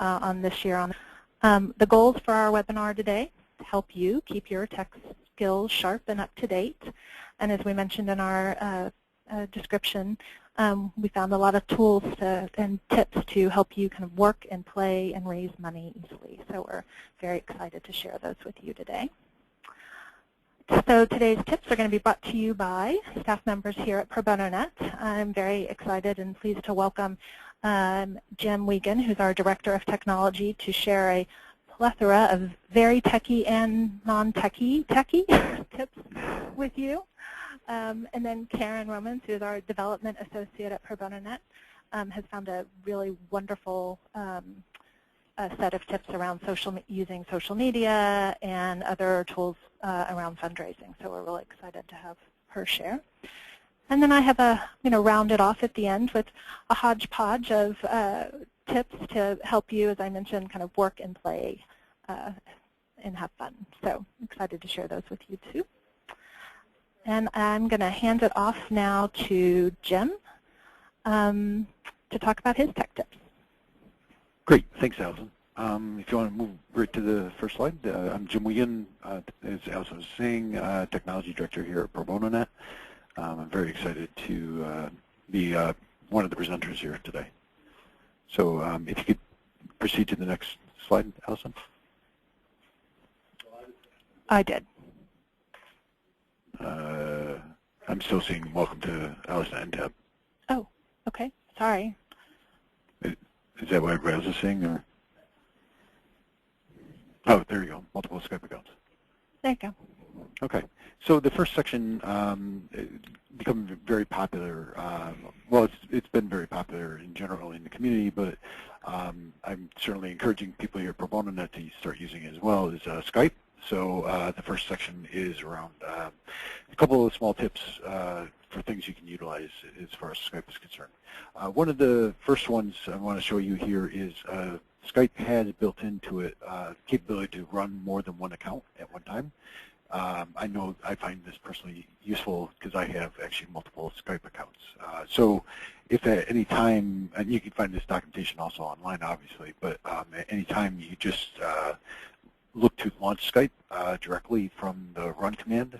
on this year. The goals for our webinar today: to help you keep your tech skills sharp and up to date. And as we mentioned in our description, we found a lot of tools and tips to help you kind of work and play and raise money easily. So we're very excited to share those with you today. So today's tips are going to be brought to you by staff members here at Pro Bono Net. I'm very excited and pleased to welcome Jim Wiegand, who's our Director of Technology, to share a plethora of very techie and non-techie tips with you. And then Karen Romans, who is our Development Associate at Pro Bono Net, has found a really wonderful set of tips around using social media and other tools around fundraising. So we're really excited to have her share. And then I have round it off at the end with a hodgepodge of tips to help you, as I mentioned, kind of work and play and have fun. So excited to share those with you too. And I'm going to hand it off now to Jim to talk about his tech tips. Great. Thanks, Allison. If you want to move right to the first slide, I'm Jim Wiegand, as Allison was saying, Technology Director here at Pro Bono Net. I'm very excited to be one of the presenters here today. So if you could proceed to the next slide, Allison. I did. I'm still seeing welcome to Allison and tab. Oh, okay. Sorry. Is that what everybody else is seeing? Or? Oh, there you go. Multiple Skype accounts. There you go. Okay. So the first section become very popular. Well, it's been very popular in general in the community, but I'm certainly encouraging people here at Pro Bono Net to start using it as well, is Skype. So the first section is around a couple of small tips for things you can utilize as far as Skype is concerned. One of the first ones I want to show you here is Skype has built into it capability to run more than one account at one time. I know I find this personally useful because I have actually multiple Skype accounts. So if at any time, and you can find this documentation also online obviously, but at any time you just look to launch Skype directly from the run command.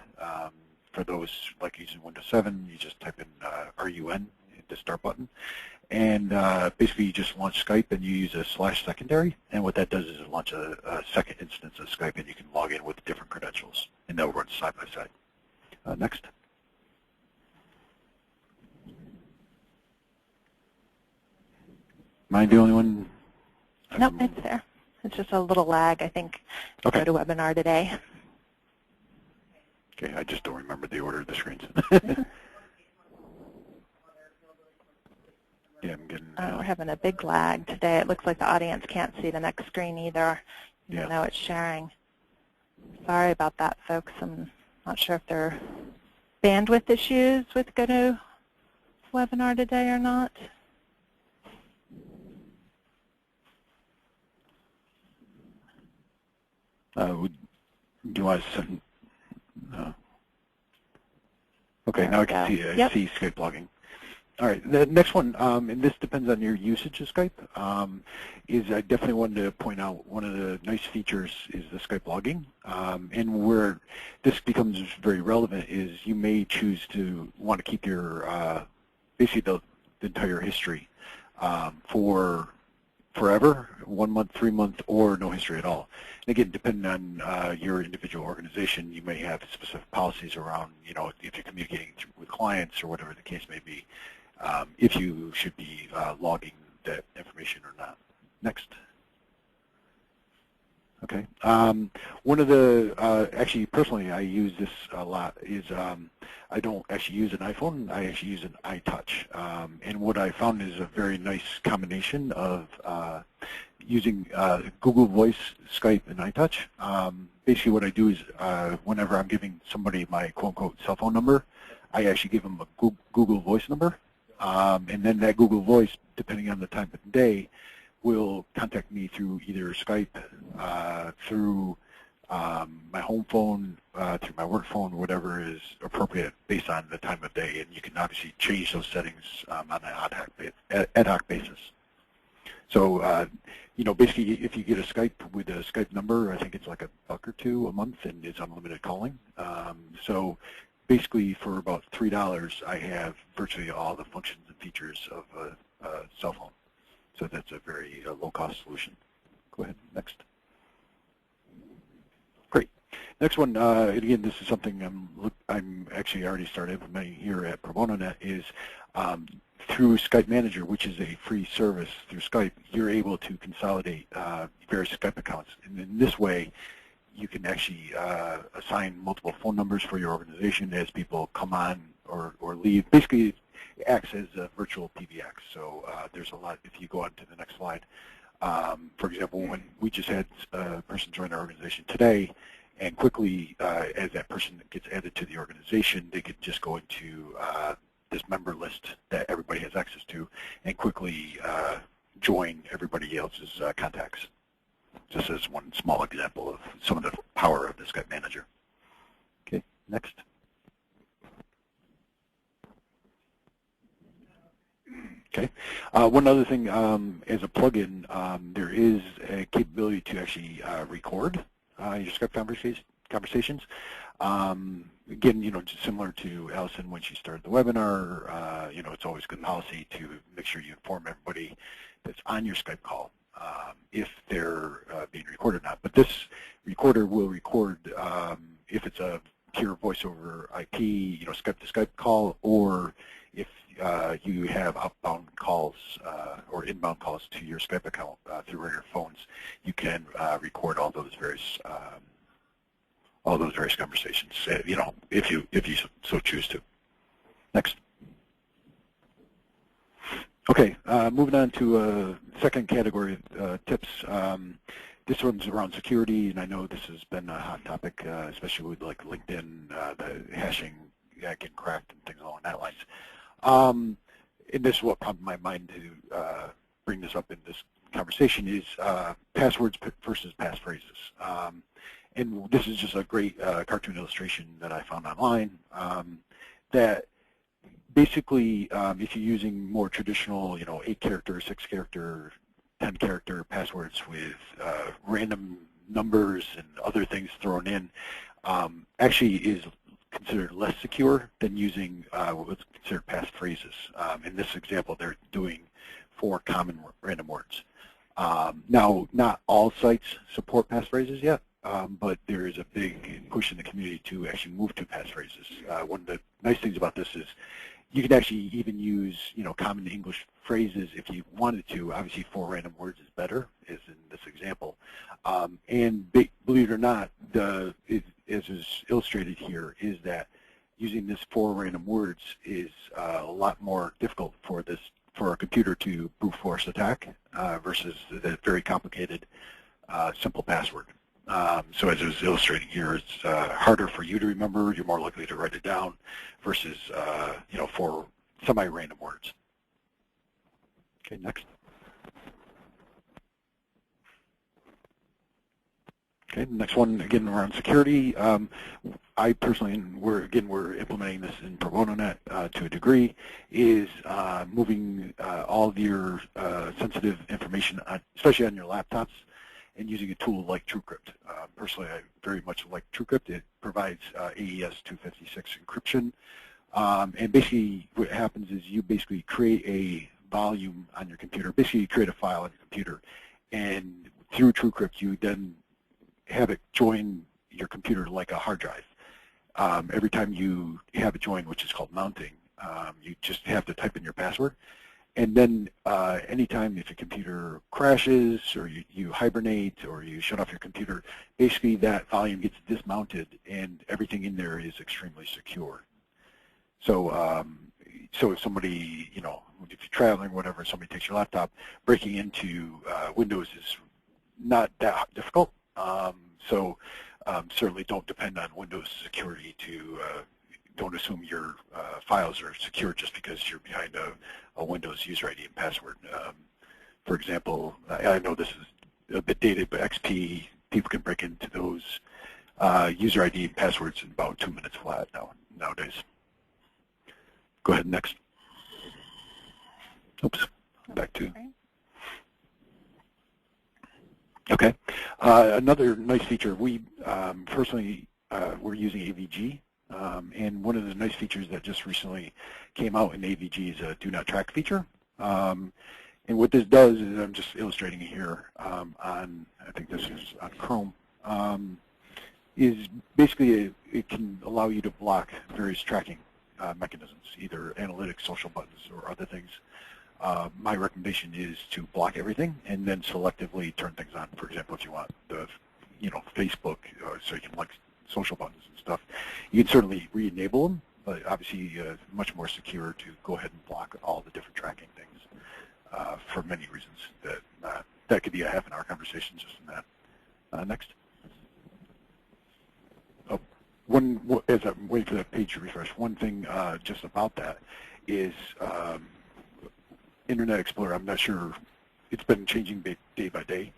For those like using Windows 7, you just type in RUN, hit the start button, and basically you just launch Skype and you use a /secondary, and what that does is it launches a second instance of Skype and you can log in with different credentials, and they'll run side by side. Next. Am I the only one? Nope, it's there. It's just a little lag, I think, to go to webinar today. Okay, I just don't remember the order of the screens. Yeah, I'm getting. We're having a big lag today. It looks like the audience can't see the next screen either, even though it's sharing. Sorry about that, folks. I'm not sure if there are bandwidth issues with GoToWebinar today or not. Do you want to send? No. Okay, now I can see. I see Skype logging. All right, the next one, and this depends on your usage of Skype, is I definitely wanted to point out one of the nice features is the Skype logging. And where this becomes very relevant is you may choose to want to keep your, basically the entire history for forever, 1 month, 3 month, or no history at all. And again, depending on your individual organization, you may have specific policies around, if you're communicating with clients or whatever the case may be, if you should be logging that information or not. Next. Okay. One of the, actually personally I use this a lot is I don't actually use an iPhone, I actually use an iTouch. And what I found is a very nice combination of using Google Voice, Skype, and iTouch. Basically what I do is whenever I'm giving somebody my quote-unquote cell phone number, I actually give them a Google Voice number. And then that Google Voice, depending on the time of the day, will contact me through either Skype, through my home phone, through my work phone, whatever is appropriate based on the time of day. And you can obviously change those settings on an ad hoc basis. So, you know, basically, if you get a Skype with a Skype number, I think it's like $1 or $2 a month, and it's unlimited calling. So, basically, for about $3, I have virtually all the functions and features of a cell phone. So that's a very low-cost solution. Go ahead, next. Great. Next one, again, this is something I'm actually already started implementing here at Pro Bono Net, is through Skype Manager, which is a free service through Skype, you're able to consolidate various Skype accounts. And in this way, you can actually assign multiple phone numbers for your organization as people come on or leave. Basically, it acts as a virtual PBX. So there's a lot, if you go on to the next slide. For example, when we just had a person join our organization today, and quickly, as that person gets added to the organization, they could just go into this member list that everybody has access to and quickly join everybody else's contacts. Just as one small example of some of the power of the Skype Manager. Okay, next. Okay, one other thing, as a plugin, there is a capability to actually record your Skype conversations. Again, you know, just similar to Allison when she started the webinar, you know, it's always good policy to make sure you inform everybody that's on your Skype call if they're being recorded or not. But this recorder will record if it's a pure voice over IP, you know, Skype to Skype call, or if you have outbound calls or inbound calls to your Skype account through your phones, you can record all those various conversations, you know, if you so choose to. Next. Okay, moving on to a second category of tips. This one's around security, and I know this has been a hot topic, especially with like LinkedIn, the hashing getting cracked and things along that lines. And this is what prompted my mind to bring this up in this conversation is passwords versus passphrases. And this is just a great cartoon illustration that I found online that basically if you're using more traditional, you know, 8-character, 6-character, 10-character passwords with random numbers and other things thrown in, actually is considered less secure than using what's considered passphrases. In this example, they're doing 4 common random words. Now, not all sites support passphrases yet, but there is a big push in the community to actually move to passphrases. One of the nice things about this is you can actually even use, you know, common English phrases if you wanted to. Obviously, 4 random words is better, as in this example. And believe it or not, as is illustrated here, is that using this 4 random words is a lot more difficult for a computer to brute force attack versus the very complicated simple password. So as it was illustrating here, it's harder for you to remember. You're more likely to write it down versus, you know, 4 semi-random words. Okay, next. Okay, the next one, again, around security. I personally, we're implementing this in Pro Bono Net to a degree, is moving all of your sensitive information, especially on your laptops, and using a tool like Truecrypt. Personally, I very much like Truecrypt. It provides AES 256 encryption. And basically what happens is you basically create a volume on your computer. Basically you create a file on your computer. And through Truecrypt you then have it join your computer like a hard drive. Every time you have it joined, which is called mounting, you just have to type in your password. And then anytime if your computer crashes or you hibernate or you shut off your computer, basically that volume gets dismounted and everything in there is extremely secure. So so if somebody, you know, if you're traveling or whatever, somebody takes your laptop, breaking into Windows is not that difficult. So certainly don't depend on Windows security to don't assume your files are secure just because you're behind a Windows user ID and password. For example, I know this is a bit dated, but XP, people can break into those user ID and passwords in about 2 minutes flat nowadays. Go ahead, next. Oops, back to. Okay. Another nice feature, we personally, we're using AVG, and one of the nice features that just recently came out in AVG is a do not track feature. And what this does is, I'm just illustrating it here on, I think this is on Chrome, is basically it can allow you to block various tracking mechanisms, either analytics, social buttons, or other things. My recommendation is to block everything and then selectively turn things on. For example, if you want the, Facebook, so you can like social buttons and stuff, you can certainly re-enable them, but obviously much more secure to go ahead and block all the different tracking things for many reasons. That could be a half-an-hour conversation just in that. Next. Oh, as I'm waiting for that page to refresh, one thing just about that is Internet Explorer. I'm not sure, it's been changing day by day,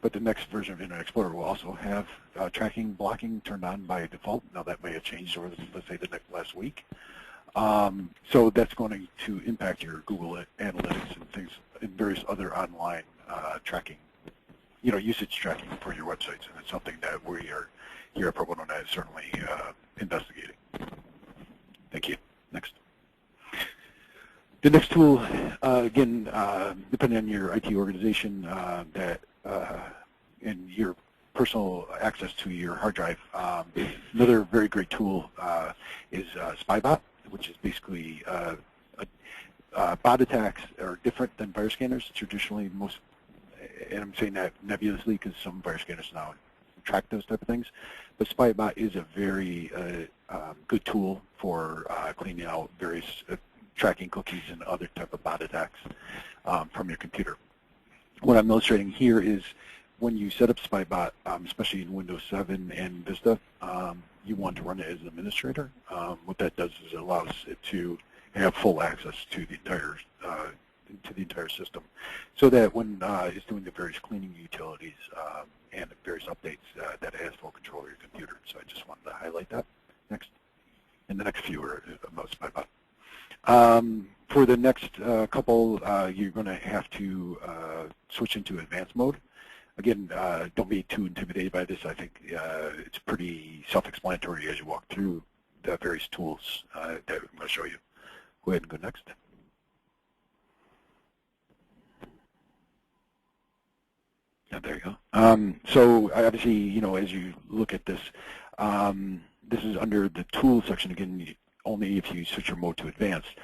but the next version of Internet Explorer will also have tracking blocking turned on by default. Now that may have changed over, let's say, the last week. So that's going to impact your Google Analytics and things and various other online tracking, usage tracking for your websites, and it's something that we are here at Pro Bono Net certainly investigating. Thank you. Next. The next tool, again, depending on your IT organization and your personal access to your hard drive, another very great tool is SpyBot, which is basically bot attacks are different than virus scanners. Traditionally, and I'm saying that nebulously because some virus scanners now track those type of things, but SpyBot is a very good tool for cleaning out various tracking cookies and other type of bot attacks from your computer. What I'm illustrating here is when you set up SpyBot, especially in Windows 7 and Vista, you want to run it as an administrator. What that does is it allows it to have full access to the entire system, so that when it's doing the various cleaning utilities and the various updates, that it has full control of your computer. So I just wanted to highlight that. Next, and the next few are about SpyBot. For the next couple, you're going to have to switch into advanced mode. Again, don't be too intimidated by this. I think it's pretty self-explanatory as you walk through the various tools that I'm going to show you. Go ahead and go next. There you go. So obviously, as you look at this, this is under the Tools section. Again, only if you switch your mode to Advanced.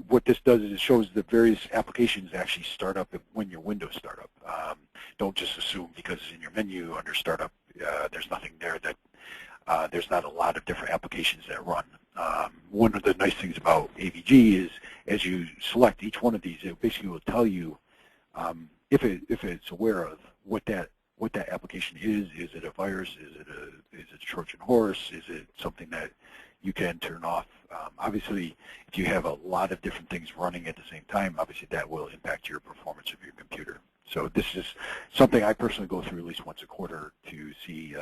What this does is it shows the various applications actually start up when your Windows start up. Don't just assume because in your menu under Startup, there's nothing there that there's not a lot of different applications that run. One of the nice things about AVG is as you select each one of these, it basically will tell you if it's aware of what that application is. Is it a virus? Is it a Trojan horse? Is it something that you can turn off? Obviously, if you have a lot of different things running at the same time, obviously that will impact your performance of your computer. So this is something I personally go through at least once a quarter to see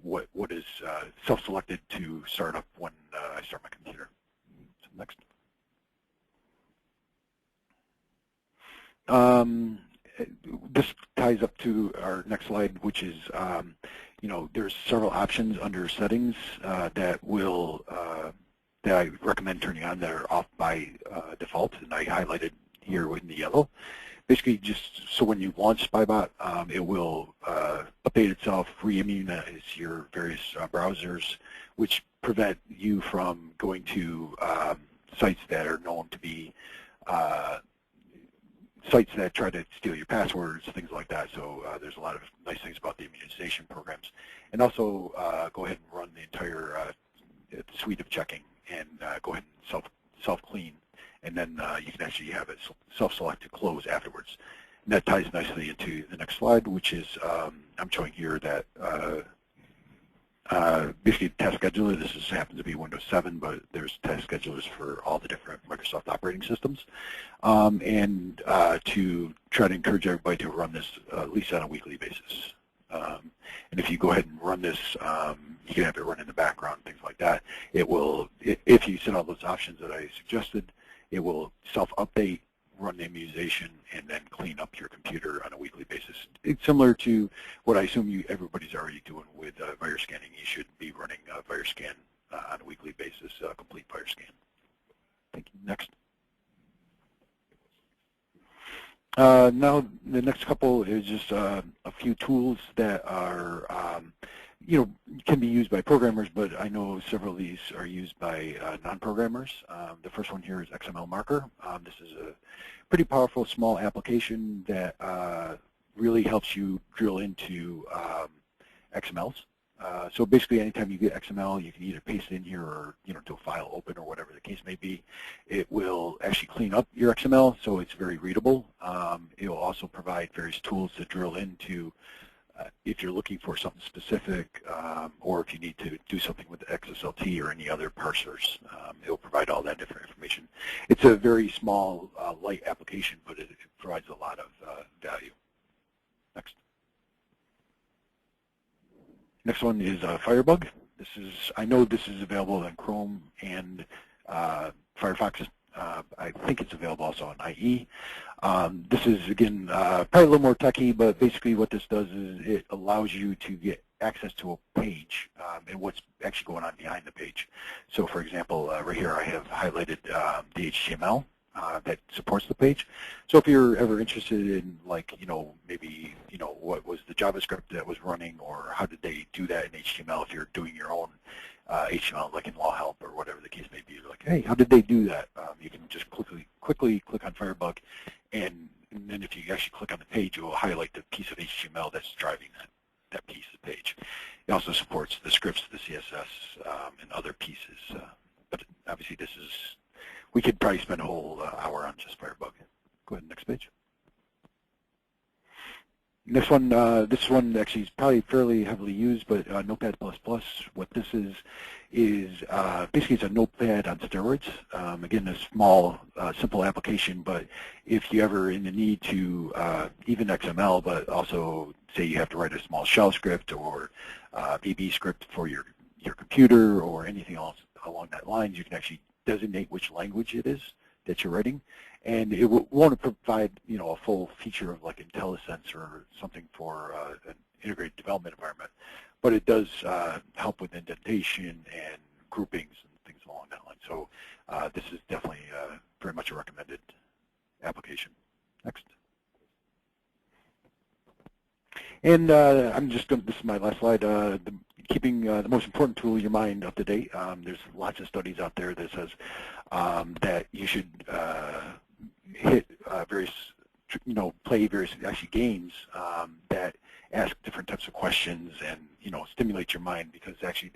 what is self-selected to start up when I start my computer. So next. This ties up to our next slide, which is, there's several options under settings that I recommend turning on that are off by default, and I highlighted here in the yellow. Basically, just so when you launch SpyBot, it will update itself, re-immunize your various browsers, which prevent you from going to sites that are known to be sites that try to steal your passwords, things like that. So there's a lot of nice things about the immunization programs. And also go ahead and run the entire suite of checking and go ahead and self-clean. And then you can actually have it self-select to close afterwards. And that ties nicely into the next slide, which is I'm showing here that basically Task Scheduler, this happens to be Windows 7, but there's task schedulers for all the different Microsoft operating systems. And to try to encourage everybody to run this at least on a weekly basis. And if you go ahead and run this, you can have it run in the background, things like that. It will, if you set all those options that I suggested, it will self-update, run the immunization, and then clean up your computer on a weekly similar to what I assume everybody's already doing with virus scanning. You should be running virus scan on a weekly basis, complete virus scan. Thank you. Next. Now the next couple is just a few tools that are, can be used by programmers, but I know several of these are used by non-programmers. The first one here is XML Marker. This is a pretty powerful small application that really helps you drill into XMLs. So basically, anytime you get XML, you can either paste it in here or do a file open or whatever the case may be. It will actually clean up your XML, so it's very readable. It will also provide various tools to drill into if you're looking for something specific, or if you need to do something with XSLT or any other parsers. It will provide all that different information. It's a very small, light application, but it provides a lot of value. Next. Next one is Firebug. I know this is available on Chrome and Firefox. I think it's available also on IE. This is, again, probably a little more techy, but basically what this does is it allows you to get access to a page and what's actually going on behind the page. So, for example, right here I have highlighted the HTML that supports the page. So if you're ever interested in, like, maybe, what was the JavaScript that was running, or how did they do that in HTML if you're doing your own HTML, like in Law Help or whatever the case may be. You're like, hey, how did they do that? You can just quickly click on Firebug, and then if you actually click on the page, it will highlight the piece of HTML that's driving that piece of the page. It also supports the scripts, the CSS, and other pieces. But obviously, we could probably spend a whole hour on just Firebug. Go ahead, next page. Next one, this one actually is probably fairly heavily used, but Notepad Plus. What this is basically it's a Notepad on steroids. Again, a small, simple application, but if you ever in the need to, even XML, but also say you have to write a small shell script or VB script for your computer or anything else along that line, you can actually designate which language it is that you're writing, and it won't provide a full feature of like IntelliSense or something for an integrated development environment, but it does help with indentation and groupings and things along that line. So this is definitely very much a recommended application. Next. And I'm just going to, this is my last slide, keeping the most important tool in your mind up to date. There's lots of studies out there that says that you should hit various, play various actually games that ask different types of questions and, stimulate your mind, because actually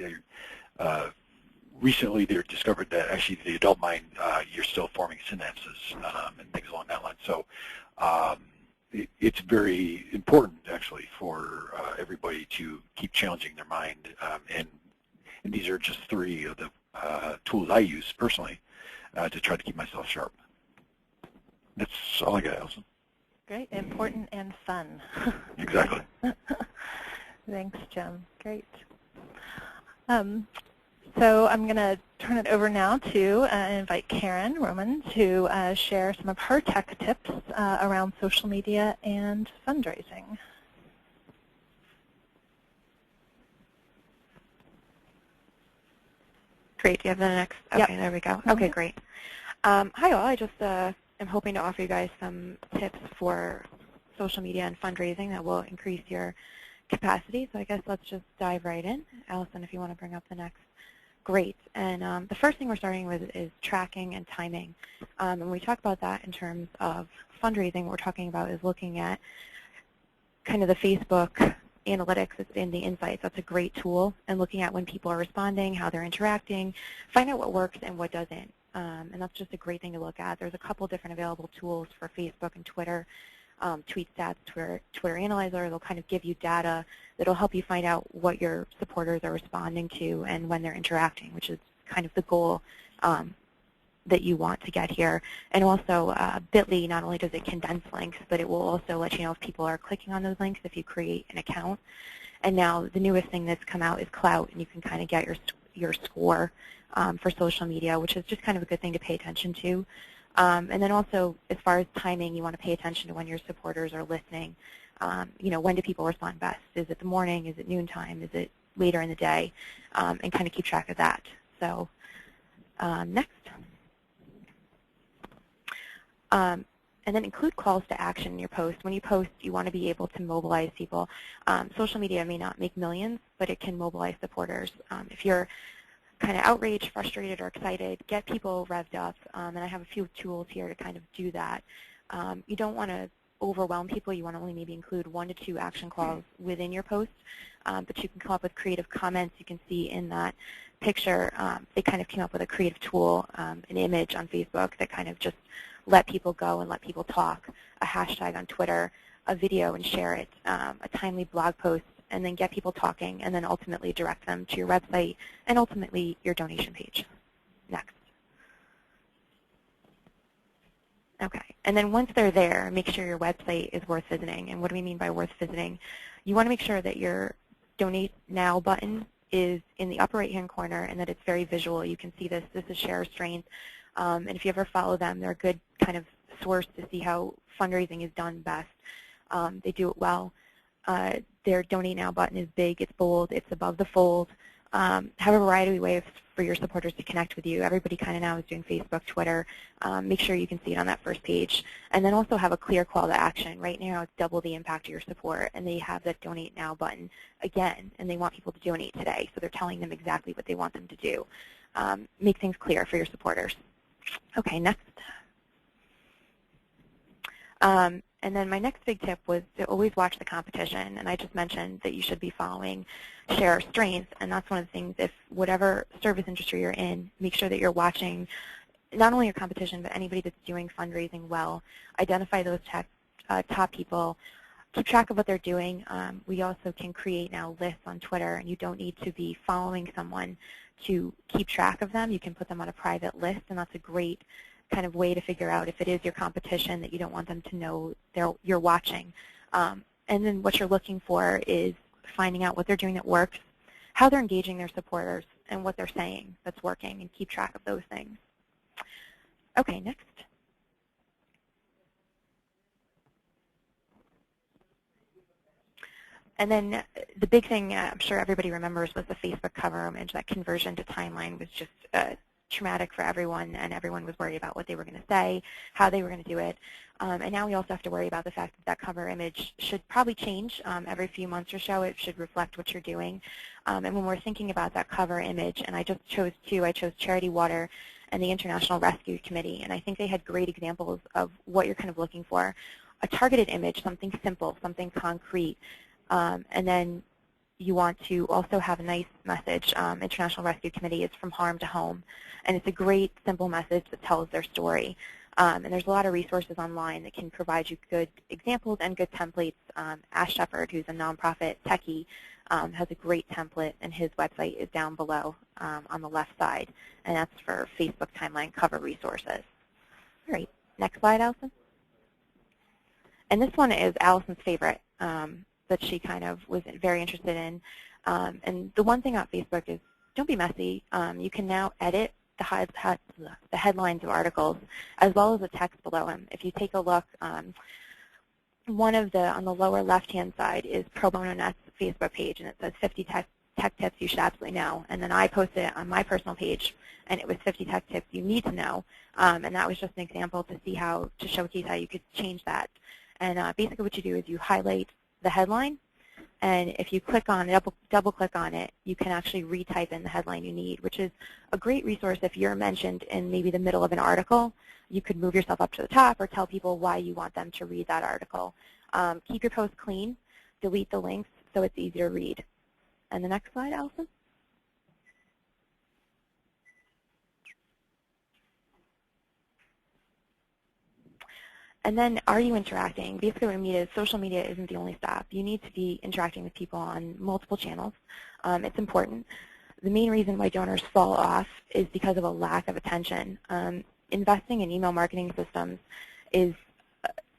recently they discovered that actually the adult mind, you're still forming synapses and things along that line. So it's very important actually for everybody to keep challenging their mind, and these are just three of the tools I use personally to try to keep myself sharp. That's all I got, Allison. Great, important and fun. Exactly. Thanks, Jim. Great. So I'm going to turn it over now to invite Karen Roman to share some of her tech tips around social media and fundraising. Great. Do you have the next? Okay, yep. There we go. Okay, great. Hi, all. I just am hoping to offer you guys some tips for social media and fundraising that will increase your capacity. So I guess let's just dive right in. Allison, if you want to bring up the next. Great. And the first thing we're starting with is tracking and timing. And we talk about that in terms of fundraising. What we're talking about is looking at kind of the Facebook analytics in the insights. That's a great tool. And looking at when people are responding, how they're interacting, find out what works and what doesn't. And that's just a great thing to look at. There's a couple different available tools for Facebook and Twitter. TweetStats, Twitter Analyzer, they'll kind of give you data that'll help you find out what your supporters are responding to and when they're interacting, which is kind of the goal that you want to get here. And also, Bitly, not only does it condense links, but it will also let you know if people are clicking on those links if you create an account. And now the newest thing that's come out is Clout, and you can kind of get your score for social media, which is just kind of a good thing to pay attention to. And then also, as far as timing, you want to pay attention to when your supporters are listening. When do people respond best? Is it the morning? Is it noontime? Is it later in the day? And kind of keep track of that. So next. And then include calls to action in your post. When you post, you want to be able to mobilize people. Social media may not make millions, but it can mobilize supporters. If you're kind of outraged, frustrated, or excited, get people revved up. And I have a few tools here to kind of do that. You don't want to overwhelm people. You want to only maybe include 1 to 2 action calls within your post. But you can come up with creative comments. You can see in that picture, they kind of came up with a creative tool, an image on Facebook that kind of just let people go and let people talk, a hashtag on Twitter, a video and share it, a timely blog post, and then get people talking, and then ultimately direct them to your website and ultimately your donation page. Next. Okay, and then once they're there, make sure your website is worth visiting. And what do we mean by worth visiting? You want to make sure that your Donate Now button is in the upper right-hand corner and that it's very visual. You can see this. This is Share Strength. And if you ever follow them, they're a good kind of source to see how fundraising is done best. They do it well. Their Donate Now button is big, it's bold, it's above the fold. Have a variety of ways for your supporters to connect with you. Everybody kind of now is doing Facebook, Twitter. Make sure you can see it on that first page. And then also have a clear call to action. Right now it's double the impact of your support, and they have that Donate Now button again, and they want people to donate today. So they're telling them exactly what they want them to do. Make things clear for your supporters. Okay, next. And then my next big tip was to always watch the competition, and I just mentioned that you should be following Share Strength, and that's one of the things, if whatever service industry you're in, make sure that you're watching not only your competition, but anybody that's doing fundraising well. Identify those top people, keep track of what they're doing. We also can create now lists on Twitter, and you don't need to be following someone to keep track of them. You can put them on a private list, and that's a great kind of way to figure out if it is your competition that you don't want them to know you're watching. And then what you're looking for is finding out what they're doing that works, how they're engaging their supporters, and what they're saying that's working, and keep track of those things. Okay, next. And then the big thing I'm sure everybody remembers was the Facebook cover image. That conversion to timeline was just traumatic for everyone, and everyone was worried about what they were going to say, how they were going to do it. And now we also have to worry about the fact that that cover image should probably change every few months or so. It should reflect what you're doing. And when we're thinking about that cover image, and I just chose 2, I chose Charity Water and the International Rescue Committee, and I think they had great examples of what you're kind of looking for. A targeted image, something simple, something concrete, and then you want to also have a nice message. International Rescue Committee is from harm to home, and it's a great, simple message that tells their story. And there's a lot of resources online that can provide you good examples and good templates. Ash Shepard, who's a nonprofit techie, has a great template, and his website is down below on the left side, and that's for Facebook timeline cover resources. All right, next slide, Allison. And this one is Allison's favorite that she kind of was very interested in. And the one thing about Facebook is don't be messy. You can now edit the headlines of articles as well as the text below them. If you take a look, on the lower left-hand side is Pro Bono Net's Facebook page, and it says 50 tech tips you should absolutely know. And then I posted it on my personal page, and it was 50 tech tips you need to know. And that was just an example to showcase how you could change that. And basically what you do is you highlight the headline, and if you click on it, double-click on it, you can actually retype in the headline you need, which is a great resource if you're mentioned in maybe the middle of an article. You could move yourself up to the top or tell people why you want them to read that article. Keep your post clean, delete the links so it's easy to read. And the next slide, Allison. And then, are you interacting? Basically what I mean is social media isn't the only stop. You need to be interacting with people on multiple channels. It's important. The main reason why donors fall off is because of a lack of attention. Investing in email marketing systems is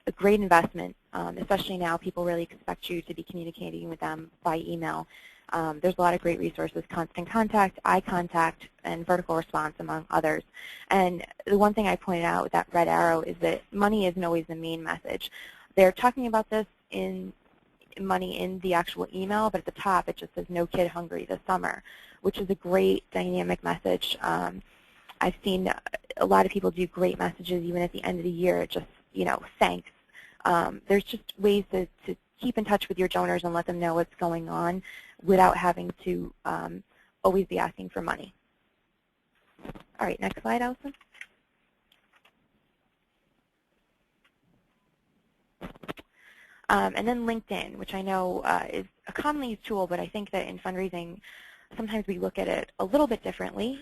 a great investment, especially now people really expect you to be communicating with them by email. There's a lot of great resources, constant contact, eye contact, and vertical response, among others. And the one thing I pointed out with that red arrow is that money isn't always the main message. They're talking about this in money in the actual email, but at the top it just says no kid hungry this summer, which is a great dynamic message. I've seen a lot of people do great messages even at the end of the year, just, thanks. There's just ways to keep in touch with your donors and let them know what's going on without having to always be asking for money. All right, next slide, Allison. And then LinkedIn, which I know is a commonly used tool, but I think that in fundraising, sometimes we look at it a little bit differently.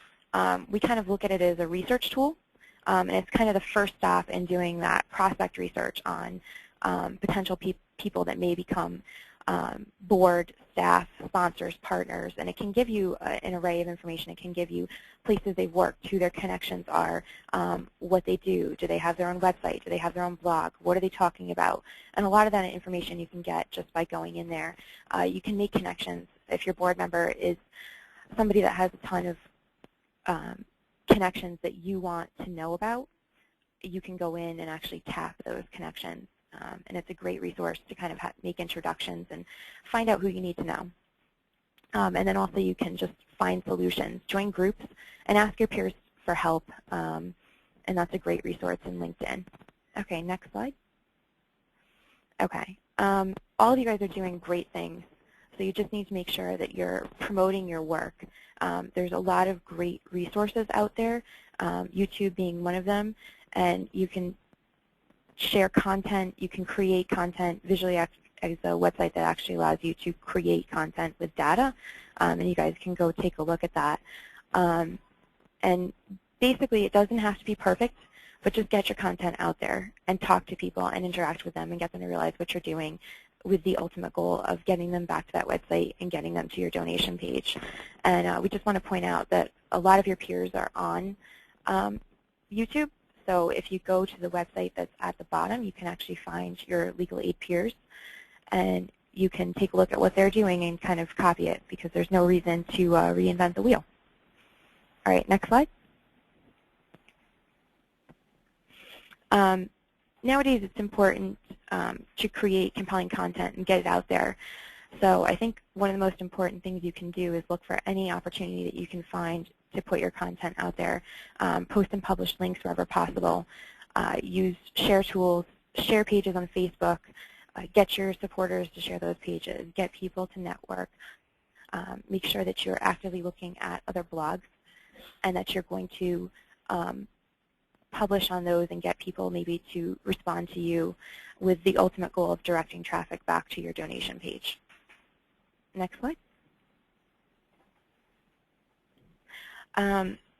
We kind of look at it as a research tool, and it's kind of the first stop in doing that prospect research on potential people that may become board, staff, sponsors, partners, and it can give you an array of information. It can give you places they've worked, who their connections are, what they do they have their own website, do they have their own blog, what are they talking about, and a lot of that information you can get just by going in there. You can make connections. If your board member is somebody that has a ton of connections that you want to know about, you can go in and actually tap those connections. And it's a great resource to kind of make introductions and find out who you need to know. And then also you can just find solutions, join groups, and ask your peers for help. And that's a great resource in LinkedIn. Okay, next slide. Okay, all of you guys are doing great things. So you just need to make sure that you're promoting your work. There's a lot of great resources out there, YouTube being one of them, and you can share content, you can create content. Visually is a website that actually allows you to create content with data, and you guys can go take a look at that. And basically it doesn't have to be perfect, but just get your content out there and talk to people and interact with them and get them to realize what you're doing, with the ultimate goal of getting them back to that website and getting them to your donation page. And we just want to point out that a lot of your peers are on YouTube. So if you go to the website that's at the bottom, you can actually find your legal aid peers, and you can take a look at what they're doing and kind of copy it, because there's no reason to reinvent the wheel. All right, next slide. Nowadays, it's important to create compelling content and get it out there. So I think one of the most important things you can do is look for any opportunity that you can find to put your content out there. Post and publish links wherever possible. Use share tools, share pages on Facebook. Get your supporters to share those pages. Get people to network. Make sure that you're actively looking at other blogs and that you're going to publish on those and get people maybe to respond to you, with the ultimate goal of directing traffic back to your donation page. Next slide.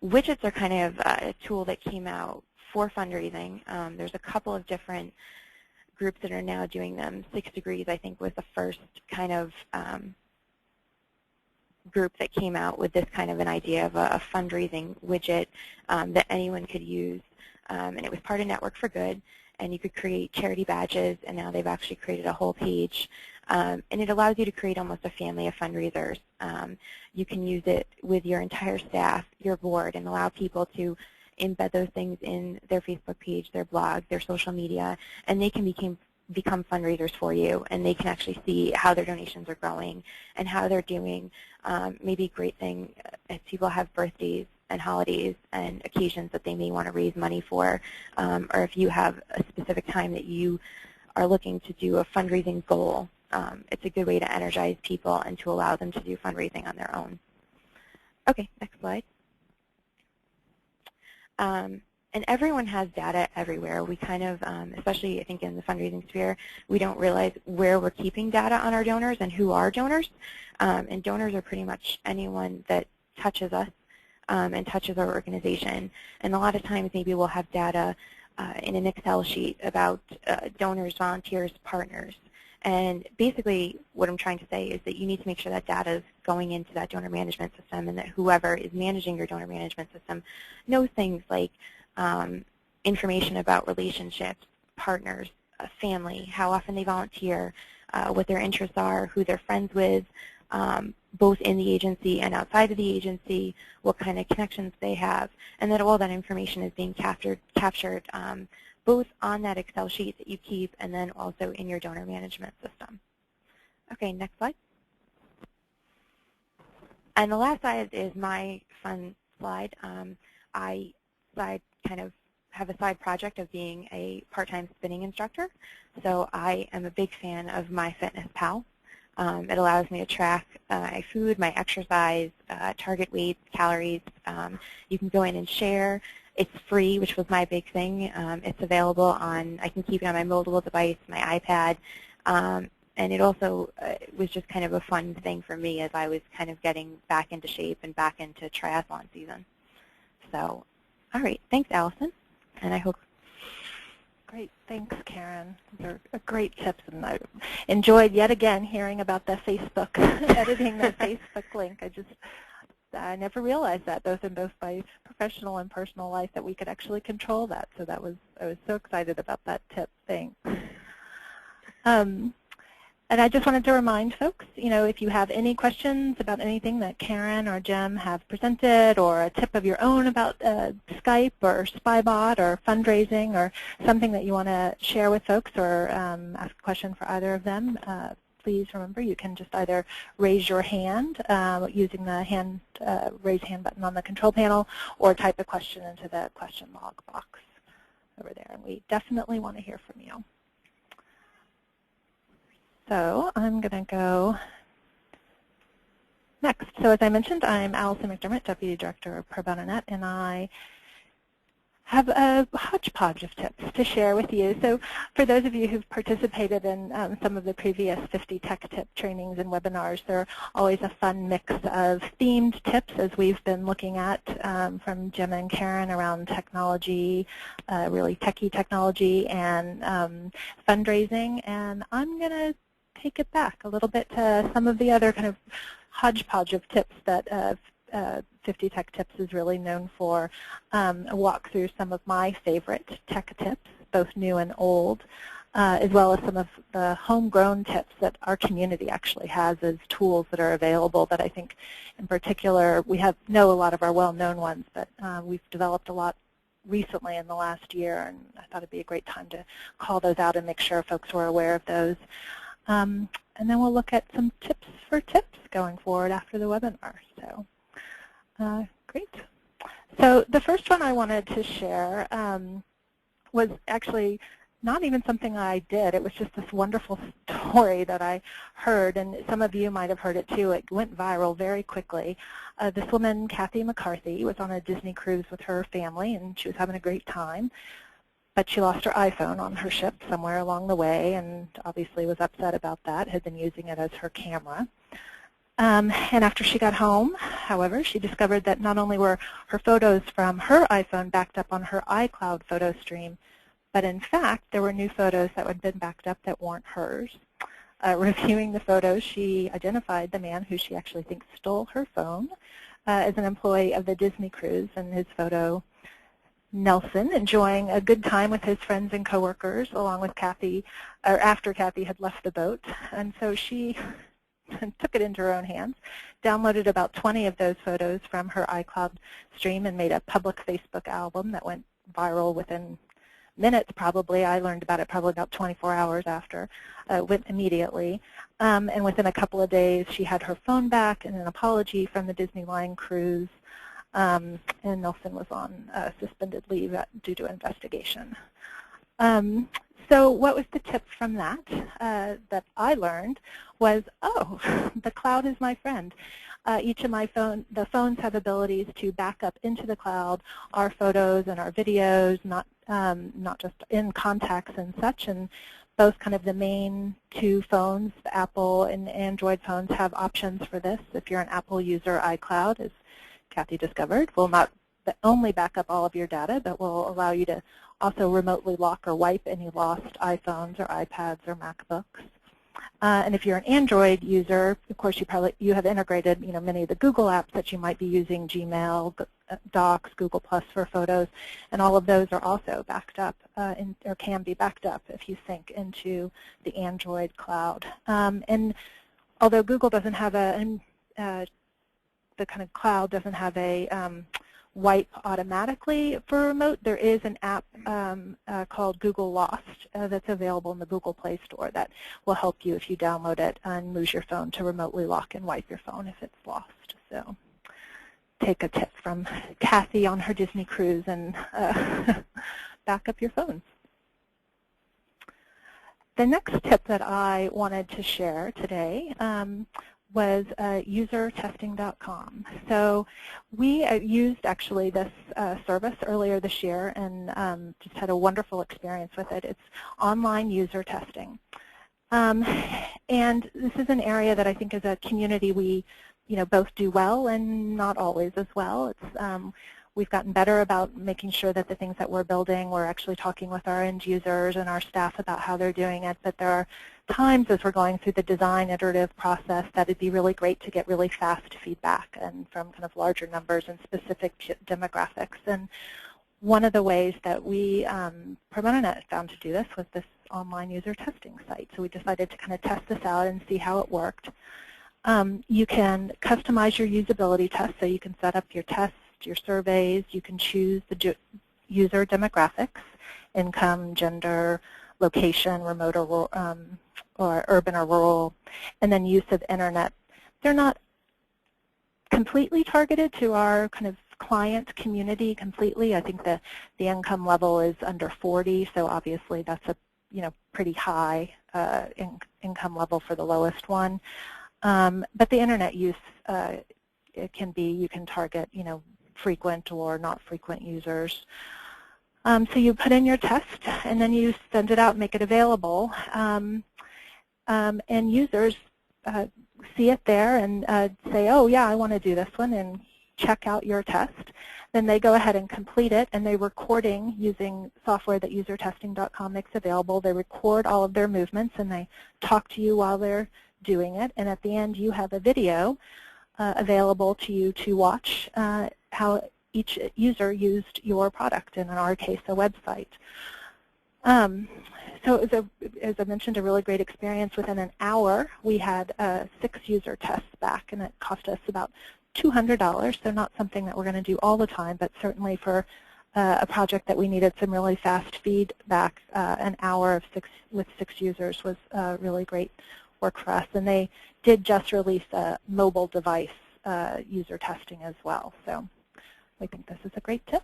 Widgets are kind of a tool that came out for fundraising. There's a couple of different groups that are now doing them. 6 Degrees, I think, was the first kind of group that came out with this kind of an idea of a fundraising widget that anyone could use. And it was part of Network for Good, and you could create charity badges, and now they've actually created a whole page. And it allows you to create almost a family of fundraisers. You can use it with your entire staff, your board, and allow people to embed those things in their Facebook page, their blog, their social media, and they can become fundraisers for you, and they can actually see how their donations are growing and how they're doing. Maybe a great thing if people have birthdays and holidays and occasions that they may want to raise money for, or if you have a specific time that you are looking to do a fundraising goal. It's a good way to energize people and to allow them to do fundraising on their own. Okay, next slide. And everyone has data everywhere. We kind of, especially I think in the fundraising sphere, we don't realize where we're keeping data on our donors and who are donors. And donors are pretty much anyone that touches us and touches our organization. And a lot of times maybe we'll have data in an Excel sheet about donors, volunteers, partners. And basically what I'm trying to say is that you need to make sure that data is going into that donor management system, and that whoever is managing your donor management system knows things like information about relationships, partners, family, how often they volunteer, what their interests are, who they're friends with, both in the agency and outside of the agency, what kind of connections they have, and that all that information is being captured both on that Excel sheet that you keep and then also in your donor management system. Okay, next slide. And the last slide is my fun slide. I kind of have a side project of being a part-time spinning instructor. So I am a big fan of MyFitnessPal. It allows me to track my food, my exercise, target weights, calories. You can go in and share. It's free, which was my big thing. It's available on, I can keep it on my mobile device, my iPad. And it also was just kind of a fun thing for me as I was kind of getting back into shape and back into triathlon season. So, all right, thanks, Allison. And I hope. Great, thanks, Karen. Those are great tips, and I enjoyed yet again hearing about the Facebook, editing the Facebook link. I never realized that, both in both my professional and personal life, that we could actually control that. So I was so excited about that tip. Thanks. And I just wanted to remind folks, if you have any questions about anything that Karen or Jim have presented, or a tip of your own about Skype or Spybot or fundraising, or something that you want to share with folks, or ask a question for either of them, please remember you can just either raise your hand using the raise hand button on the control panel, or type a question into the question log box over there. And we definitely want to hear from you. So I'm going to go next. So as I mentioned, I'm Allison McDermott, Deputy Director of Pro Bono Net, and I have a hodgepodge of tips to share with you. So for those of you who've participated in some of the previous 50 tech tip trainings and webinars, they're always a fun mix of themed tips, as we've been looking at from Jim and Karen around technology, really techie technology, and fundraising. And I'm going to take it back a little bit to some of the other kind of hodgepodge of tips that 50 Tech Tips is really known for. Walk through some of my favorite tech tips, both new and old, as well as some of the homegrown tips that our community actually has as tools that are available that I think in particular we know a lot of our well-known ones, but we've developed a lot recently in the last year, and I thought it'd be a great time to call those out and make sure folks were aware of those. And then we'll look at some tips for tips going forward after the webinar. So, great. So the first one I wanted to share was actually not even something I did. It was just this wonderful story that I heard, and some of you might have heard it too. It went viral very quickly. This woman, McCarthy, was on a Disney cruise with her family, and she was having a great time. But she lost her iPhone on her ship somewhere along the way, and obviously was upset about that, had been using it as her camera. And after she got home, however, she discovered that not only were her photos from her iPhone backed up on her iCloud photo stream, but in fact, there were new photos that had been backed up that weren't hers. Reviewing the photos, she identified the man who she actually thinks stole her phone as an employee of the Disney cruise, and his photo, Nelson, enjoying a good time with his friends and coworkers along with Kathy, or after Kathy had left the boat. And so she took it into her own hands, downloaded about 20 of those photos from her iCloud stream, and made a public Facebook album that went viral within minutes probably. I learned about it probably about 24 hours after, went immediately. And within a couple of days, she had her phone back and an apology from the Disneyland cruise. And Nelson was on suspended leave due to investigation. So what was the tip from that that I learned was, oh, the cloud is my friend. Each of the phones have abilities to back up into the cloud our photos and our videos, not just in contacts and such. And both kind of the main two phones, the Apple and Android phones, have options for this. If you're an Apple user, iCloud, as Kathy discovered, will not only back up all of your data, but will allow you to also remotely lock or wipe any lost iPhones or iPads or MacBooks. And if you're an Android user, of course, you have integrated many of the Google apps that you might be using, Gmail, Docs, Google Plus for photos, and all of those are also backed up or can be backed up if you sync into the Android cloud. And although Google doesn't have the kind of cloud doesn't have a wipe automatically for remote. There is an app called Google Lost that's available in the Google Play Store that will help you if you download it and lose your phone to remotely lock and wipe your phone if it's lost. So take a tip from Kathy on her Disney cruise and back up your phones. The next tip that I wanted to share today was usertesting.com. So we used actually this service earlier this year and just had a wonderful experience with it. It's online user testing. And this is an area that I think as a community we both do well and not always as well. It's, we've gotten better about making sure that the things that we're building, we're actually talking with our end users and our staff about how they're doing it, but there are times as we're going through the design iterative process that it'd be really great to get really fast feedback and from kind of larger numbers and specific demographics. And one of the ways that we, Pro Bono Net found to do this was this online user testing site. So we decided to kind of test this out and see how it worked. You can customize your usability tests, so you can set up your tests, your surveys, you can choose the user demographics, income, gender, location, remote or urban or rural, and then use of internet. They're not completely targeted to our kind of client community completely. I think the income level is under 40, so obviously that's a pretty high income level for the lowest one. But the internet use, it can be, you can target frequent or not frequent users. So you put in your test and then you send it out, make it available, and users see it there and say, oh yeah, I want to do this one, and check out your test. Then they go ahead and complete it, and they're recording using software that usertesting.com makes available. They record all of their movements and they talk to you while they're doing it, and at the end you have a video available to you to watch how each user used your product, and in our case a website. So it was, as I mentioned, a really great experience. Within an hour we had 6 user tests back, and it cost us about $200. So not something that we're going to do all the time, but certainly for a project that we needed some really fast feedback, an hour of with 6 users was really great work for us. And they did just release a mobile device user testing as well. So I think this is a great tip.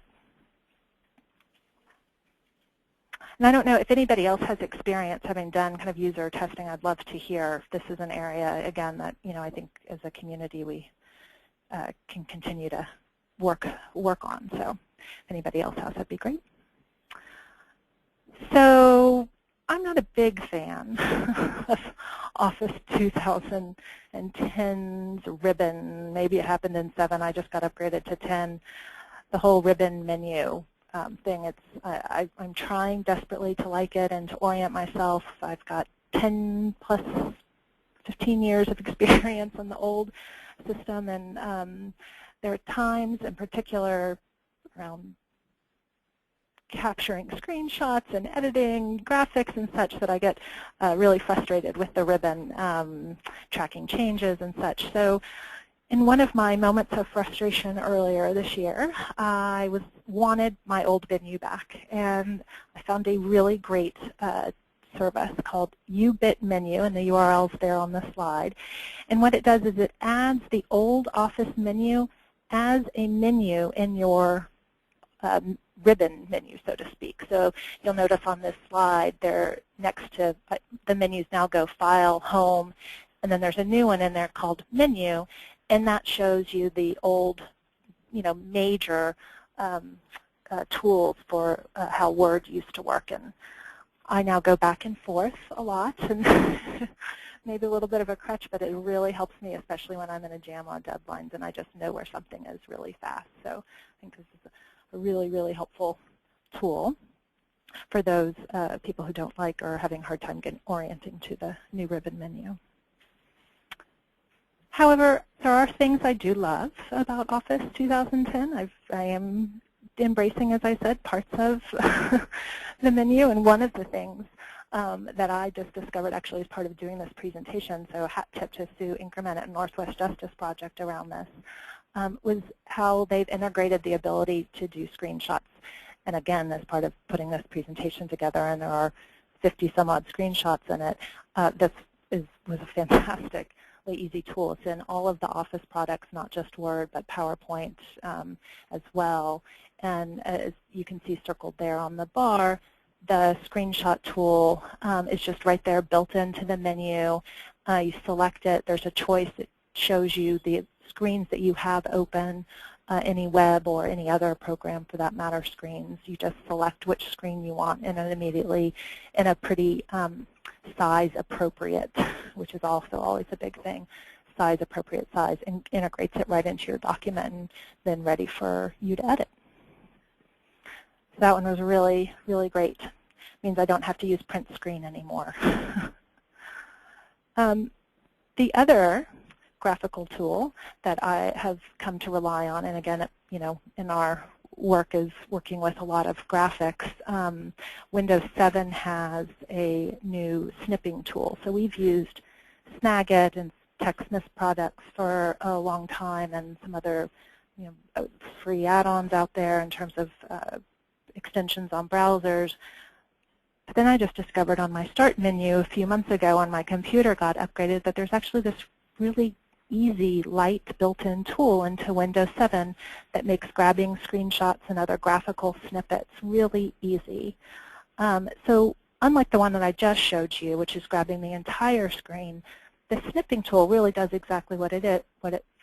And I don't know if anybody else has experience having done kind of user testing. I'd love to hear. This is an area, again, that I think as a community we can continue to work on. So if anybody else has, that'd be great. So I'm not a big fan of Office 2010's ribbon. Maybe it happened in 7. I just got upgraded to 10. The whole ribbon menu thing. I'm trying desperately to like it and to orient myself. I've got 10 plus 15 years of experience on the old system, and there are times in particular around capturing screenshots and editing graphics and such that I get really frustrated with the ribbon, tracking changes and such. So in one of my moments of frustration earlier this year, I wanted my old menu back, and I found a really great service called UBit Menu, and the URL's there on the slide. And what it does is it adds the old Office menu as a menu in your ribbon menu, so to speak. So you'll notice on this slide, they're next to the menus now go File, Home, and then there's a new one in there called Menu, and that shows you the old, major tools for how Word used to work. And I now go back and forth a lot, and maybe a little bit of a crutch, but it really helps me, especially when I'm in a jam on deadlines and I just know where something is really fast. So I think this is a really, really helpful tool for those people who don't like or are having a hard time getting orienting to the new ribbon menu. However, there are things I do love about Office 2010. I am embracing, as I said, parts of the menu, and one of the things that I just discovered actually as part of doing this presentation, so hat tip to Sue Inkerman at Northwest Justice Project around this, was how they've integrated the ability to do screenshots. And again, as part of putting this presentation together, and there are 50 some odd screenshots in it, this was a fantastically easy tool. It's in all of the Office products, not just Word, but PowerPoint as well. And as you can see circled there on the bar, the screenshot tool is just right there built into the menu. You select it. There's a choice that shows you the screens that you have open, any web or any other program for that matter screens. You just select which screen you want, and it immediately, in a pretty size appropriate, which is also always a big thing, size appropriate size, and integrates it right into your document and then ready for you to edit. So that one was really, really great. It means I don't have to use print screen anymore. The other graphical tool that I have come to rely on, and again, in our work is working with a lot of graphics, Windows 7 has a new snipping tool. So we've used Snagit and TechSmith products for a long time, and some other free add-ons out there in terms of extensions on browsers. But then I just discovered on my Start menu a few months ago when my computer got upgraded that there's actually this really easy, light, built-in tool into Windows 7 that makes grabbing screenshots and other graphical snippets really easy. So unlike the one that I just showed you, which is grabbing the entire screen, the snipping tool really does exactly what it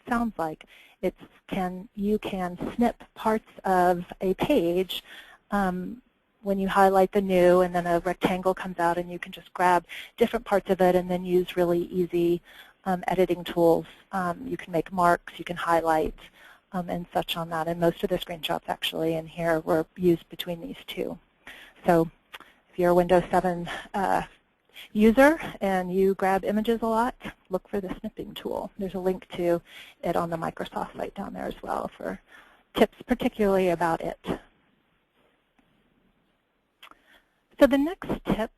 sounds like. You can snip parts of a page when you highlight the new, and then a rectangle comes out, and you can just grab different parts of it and then use really easy editing tools. You can make marks, you can highlight, and such on that. And most of the screenshots actually in here were used between these two. So if you're a Windows 7 user and you grab images a lot, look for the snipping tool. There's a link to it on the Microsoft site down there as well for tips particularly about it. So the next tip,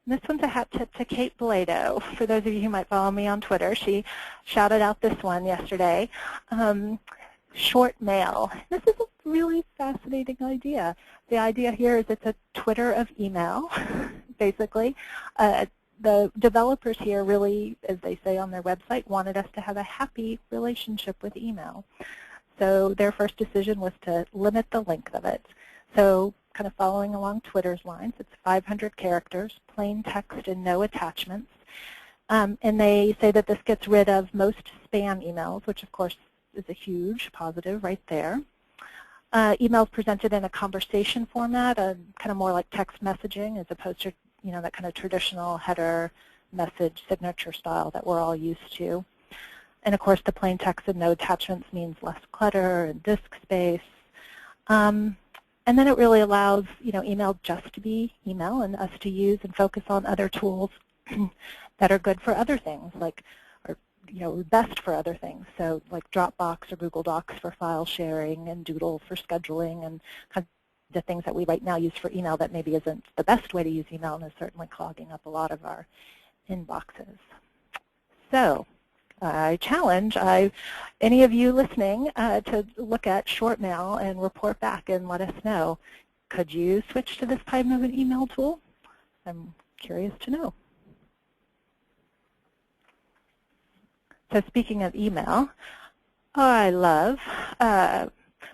this one's a hat tip to Kate Blado. For those of you who might follow me on Twitter, she shouted out this one yesterday. Shortmail. This is a really fascinating idea. The idea here is it's a Twitter of email, basically. The developers here really, as they say on their website, wanted us to have a happy relationship with email. So their first decision was to limit the length of it. So kind of following along Twitter's lines, it's 500 characters, plain text and no attachments. And they say that this gets rid of most spam emails, which of course is a huge positive right there. Emails presented in a conversation format, kind of more like text messaging as opposed to that kind of traditional header message signature style that we're all used to. And of course the plain text and no attachments means less clutter and disk space. And then it really allows email just to be email and us to use and focus on other tools that are good for other things, like best for other things. So like Dropbox or Google Docs for file sharing, and Doodle for scheduling, and kind of the things that we right now use for email that maybe isn't the best way to use email and is certainly clogging up a lot of our inboxes. So I challenge any of you listening to look at Shortmail and report back and let us know. Could you switch to this type of an email tool? I'm curious to know. So speaking of email, I love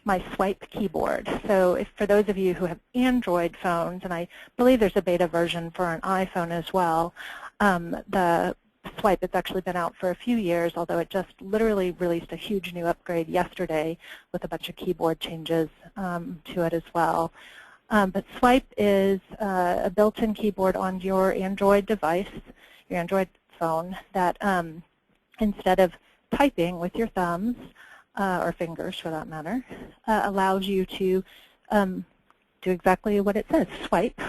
my swipe keyboard. So for those of you who have Android phones, and I believe there's a beta version for an iPhone as well, the swipe has actually been out for a few years, although it just literally released a huge new upgrade yesterday with a bunch of keyboard changes to it as well. But swipe is a built-in keyboard on your Android device, your Android phone, that instead of typing with your thumbs, or fingers for that matter, allows you to do exactly what it says, swipe,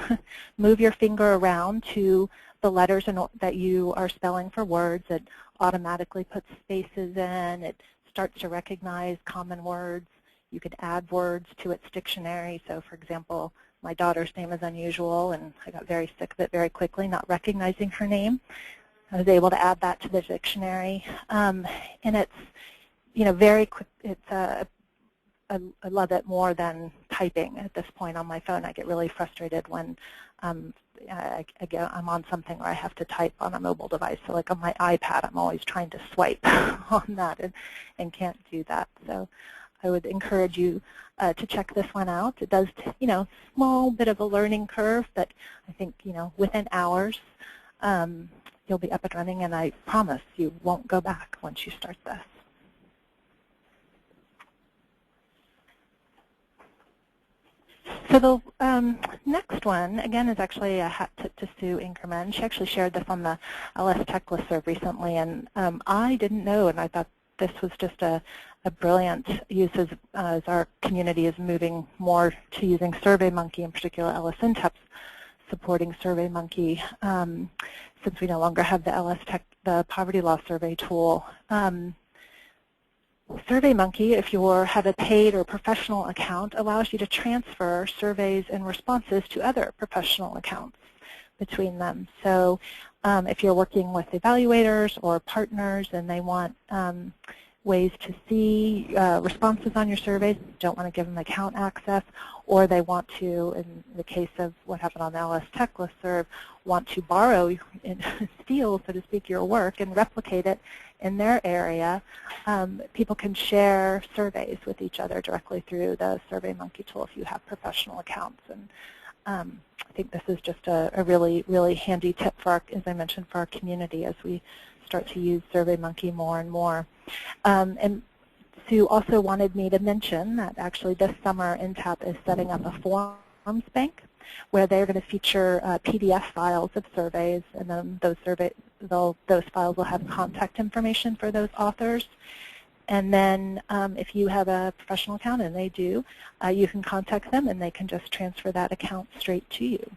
move your finger around to the letters that you are spelling for words. It automatically puts spaces in. It starts to recognize common words. You could add words to its dictionary. So for example, my daughter's name is unusual, and I got very sick of it very quickly, not recognizing her name. I was able to add that to the dictionary, and it's, very quick. It's I love it more than typing at this point on my phone. I get really frustrated when I'm on something where I have to type on a mobile device. So like on my iPad, I'm always trying to swipe on that and can't do that. So I would encourage you to check this one out. It does, small bit of a learning curve, but I think, within hours you'll be up and running, and I promise you won't go back once you start this. So the next one, again, is actually a hat tip to Sue Inkerman. She actually shared this on the LS Tech Listserv recently, and I didn't know, and I thought this was just a brilliant use as our community is moving more to using SurveyMonkey, in particular LS Intap's supporting SurveyMonkey, since we no longer have the LS Tech, the Poverty Law Survey tool. SurveyMonkey, if you have a paid or professional account, allows you to transfer surveys and responses to other professional accounts between them. So if you're working with evaluators or partners and they want ways to see responses on your surveys, don't want to give them account access, or they want to, in the case of what happened on the LS Tech Listserv, want to borrow, steal, so to speak, your work and replicate it in their area, people can share surveys with each other directly through the SurveyMonkey tool if you have professional accounts. And I think this is just a really, really handy tip for our, as I mentioned, for our community as we start to use SurveyMonkey more and more. And Sue also wanted me to mention that actually this summer Intap is setting up a forms bank where they're going to feature PDF files of surveys, and then those files will have contact information for those authors. And then if you have a professional account, and they do, you can contact them and they can just transfer that account straight to you.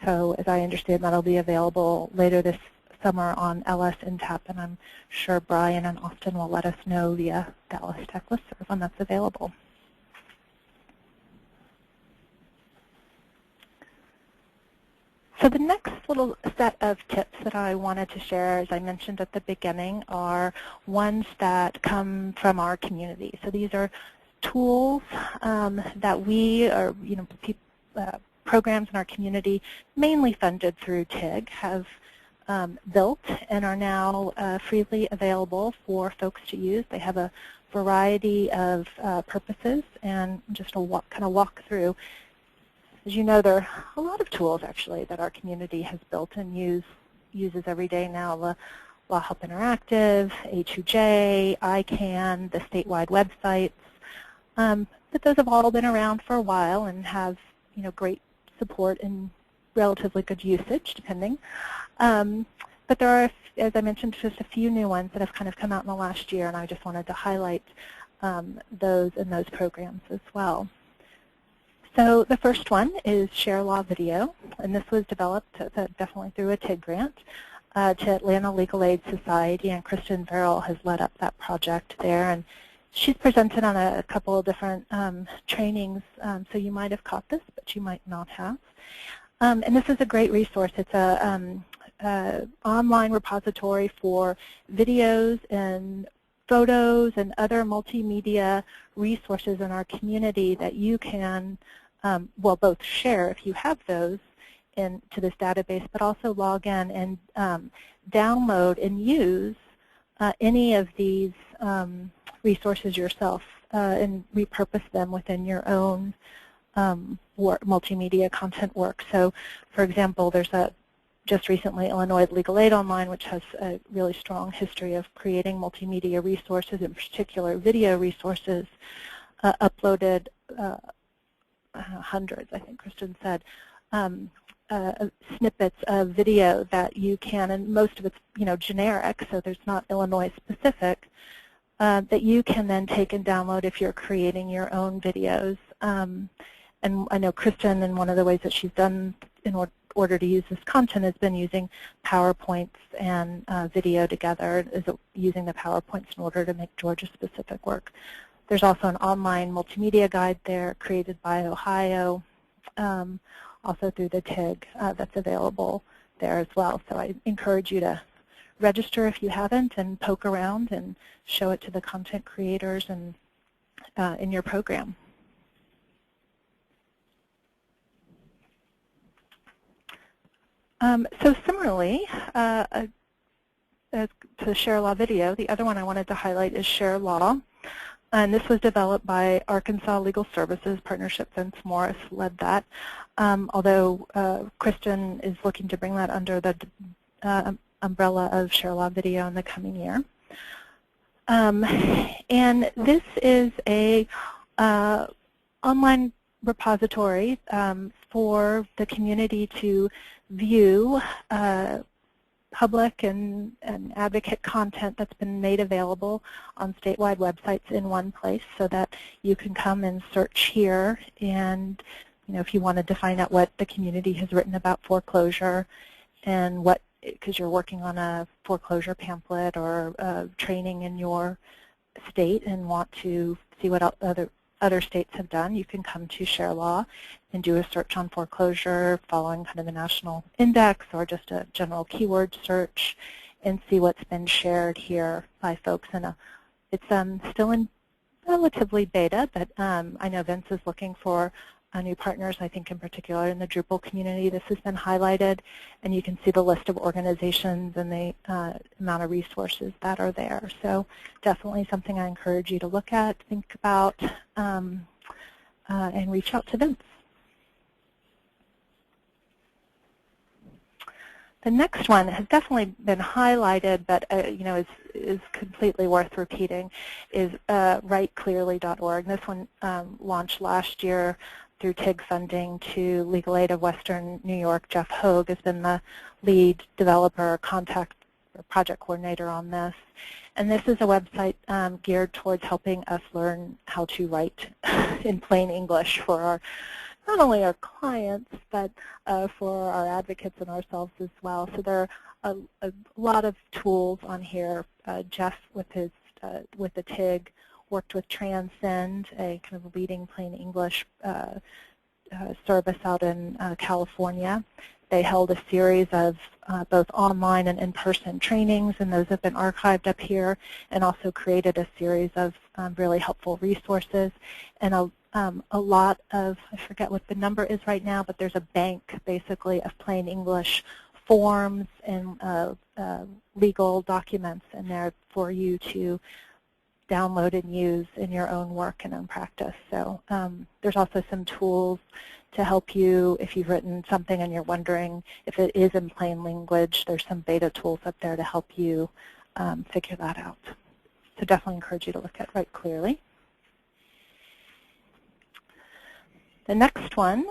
So as I understand, that'll be available later this summer on LS Intap, and I'm sure Brian and Austin will let us know via the LS Tech Listserv when that's available. So the next little set of tips that I wanted to share, as I mentioned at the beginning, are ones that come from our community. So these are tools that we, or programs in our community, mainly funded through TIG, have built and are now freely available for folks to use. They have a variety of purposes, and just to kind of walk through. As you know, there are a lot of tools actually that our community has built and uses every day now. The Law Help Interactive, A2J, ICANN, the statewide websites. But those have all been around for a while and have great support and relatively good usage, depending. But there are, as I mentioned, just a few new ones that have kind of come out in the last year, and I just wanted to highlight those and those programs as well. So the first one is ShareLawVideo, and this was developed definitely through a TIG grant to Atlanta Legal Aid Society, and Kristen Verrill has led up that project there. And she's presented on a couple of different trainings, so you might have caught this, but you might not have. And this is a great resource. It's a online repository for videos and photos and other multimedia resources in our community that you can, well, both share if you have those into this database, but also log in and download and use any of these resources yourself and repurpose them within your own multimedia content work. So, for example, there's just recently Illinois Legal Aid Online, which has a really strong history of creating multimedia resources, in particular video resources, uploaded hundreds, I think Kristen said, snippets of video that you can, and most of it's generic, so there's not Illinois specific, that you can then take and download if you're creating your own videos. And I know Kristen, and one of the ways that she's done in order to use this content has been using PowerPoints and video together, using the PowerPoints in order to make Georgia-specific work. There's also an online multimedia guide there created by Ohio also through the TIG that's available there as well. So I encourage you to register if you haven't and poke around and show it to the content creators and in your program. So similarly, to ShareLawVideo, the other one I wanted to highlight is ShareLaw. And this was developed by Arkansas Legal Services Partnership. Vince Morris led that, although Kristen is looking to bring that under the umbrella of ShareLawVideo in the coming year. And this is a online repository for the community to view public and advocate content that's been made available on statewide websites in one place, so that you can come and search here, and if you wanted to find out what the community has written about foreclosure and what, because you're working on a foreclosure pamphlet or training in your state and want to see what other states have done, you can come to ShareLaw and do a search on foreclosure following kind of the national index or just a general keyword search and see what's been shared here by folks. And it's still in relatively beta, but I know Vince is looking for new partners. I think in particular in the Drupal community this has been highlighted, and you can see the list of organizations and the amount of resources that are there. So definitely something I encourage you to look at, think about, and reach out to Vince. The next one has definitely been highlighted, but is completely worth repeating, is writeclearly.org. This one launched last year through TIG funding to Legal Aid of Western New York. Jeff Hogue has been the lead developer, contact, or project coordinator on this. And this is a website geared towards helping us learn how to write in plain English for our, not only our clients, but for our advocates and ourselves as well. So there are a lot of tools on here. Jeff, with the TIG, worked with Transcend, a kind of leading plain English service out in California. They held a series of both online and in-person trainings, and those have been archived up here, and also created a series of really helpful resources. And a lot of, I forget what the number is right now, but there's a bank basically of plain English forms and legal documents in there for you to download and use in your own work and own practice. So there's also some tools to help you if you've written something and you're wondering if it is in plain language. There's some beta tools up there to help you figure that out. So definitely encourage you to look at Write Clearly. The next one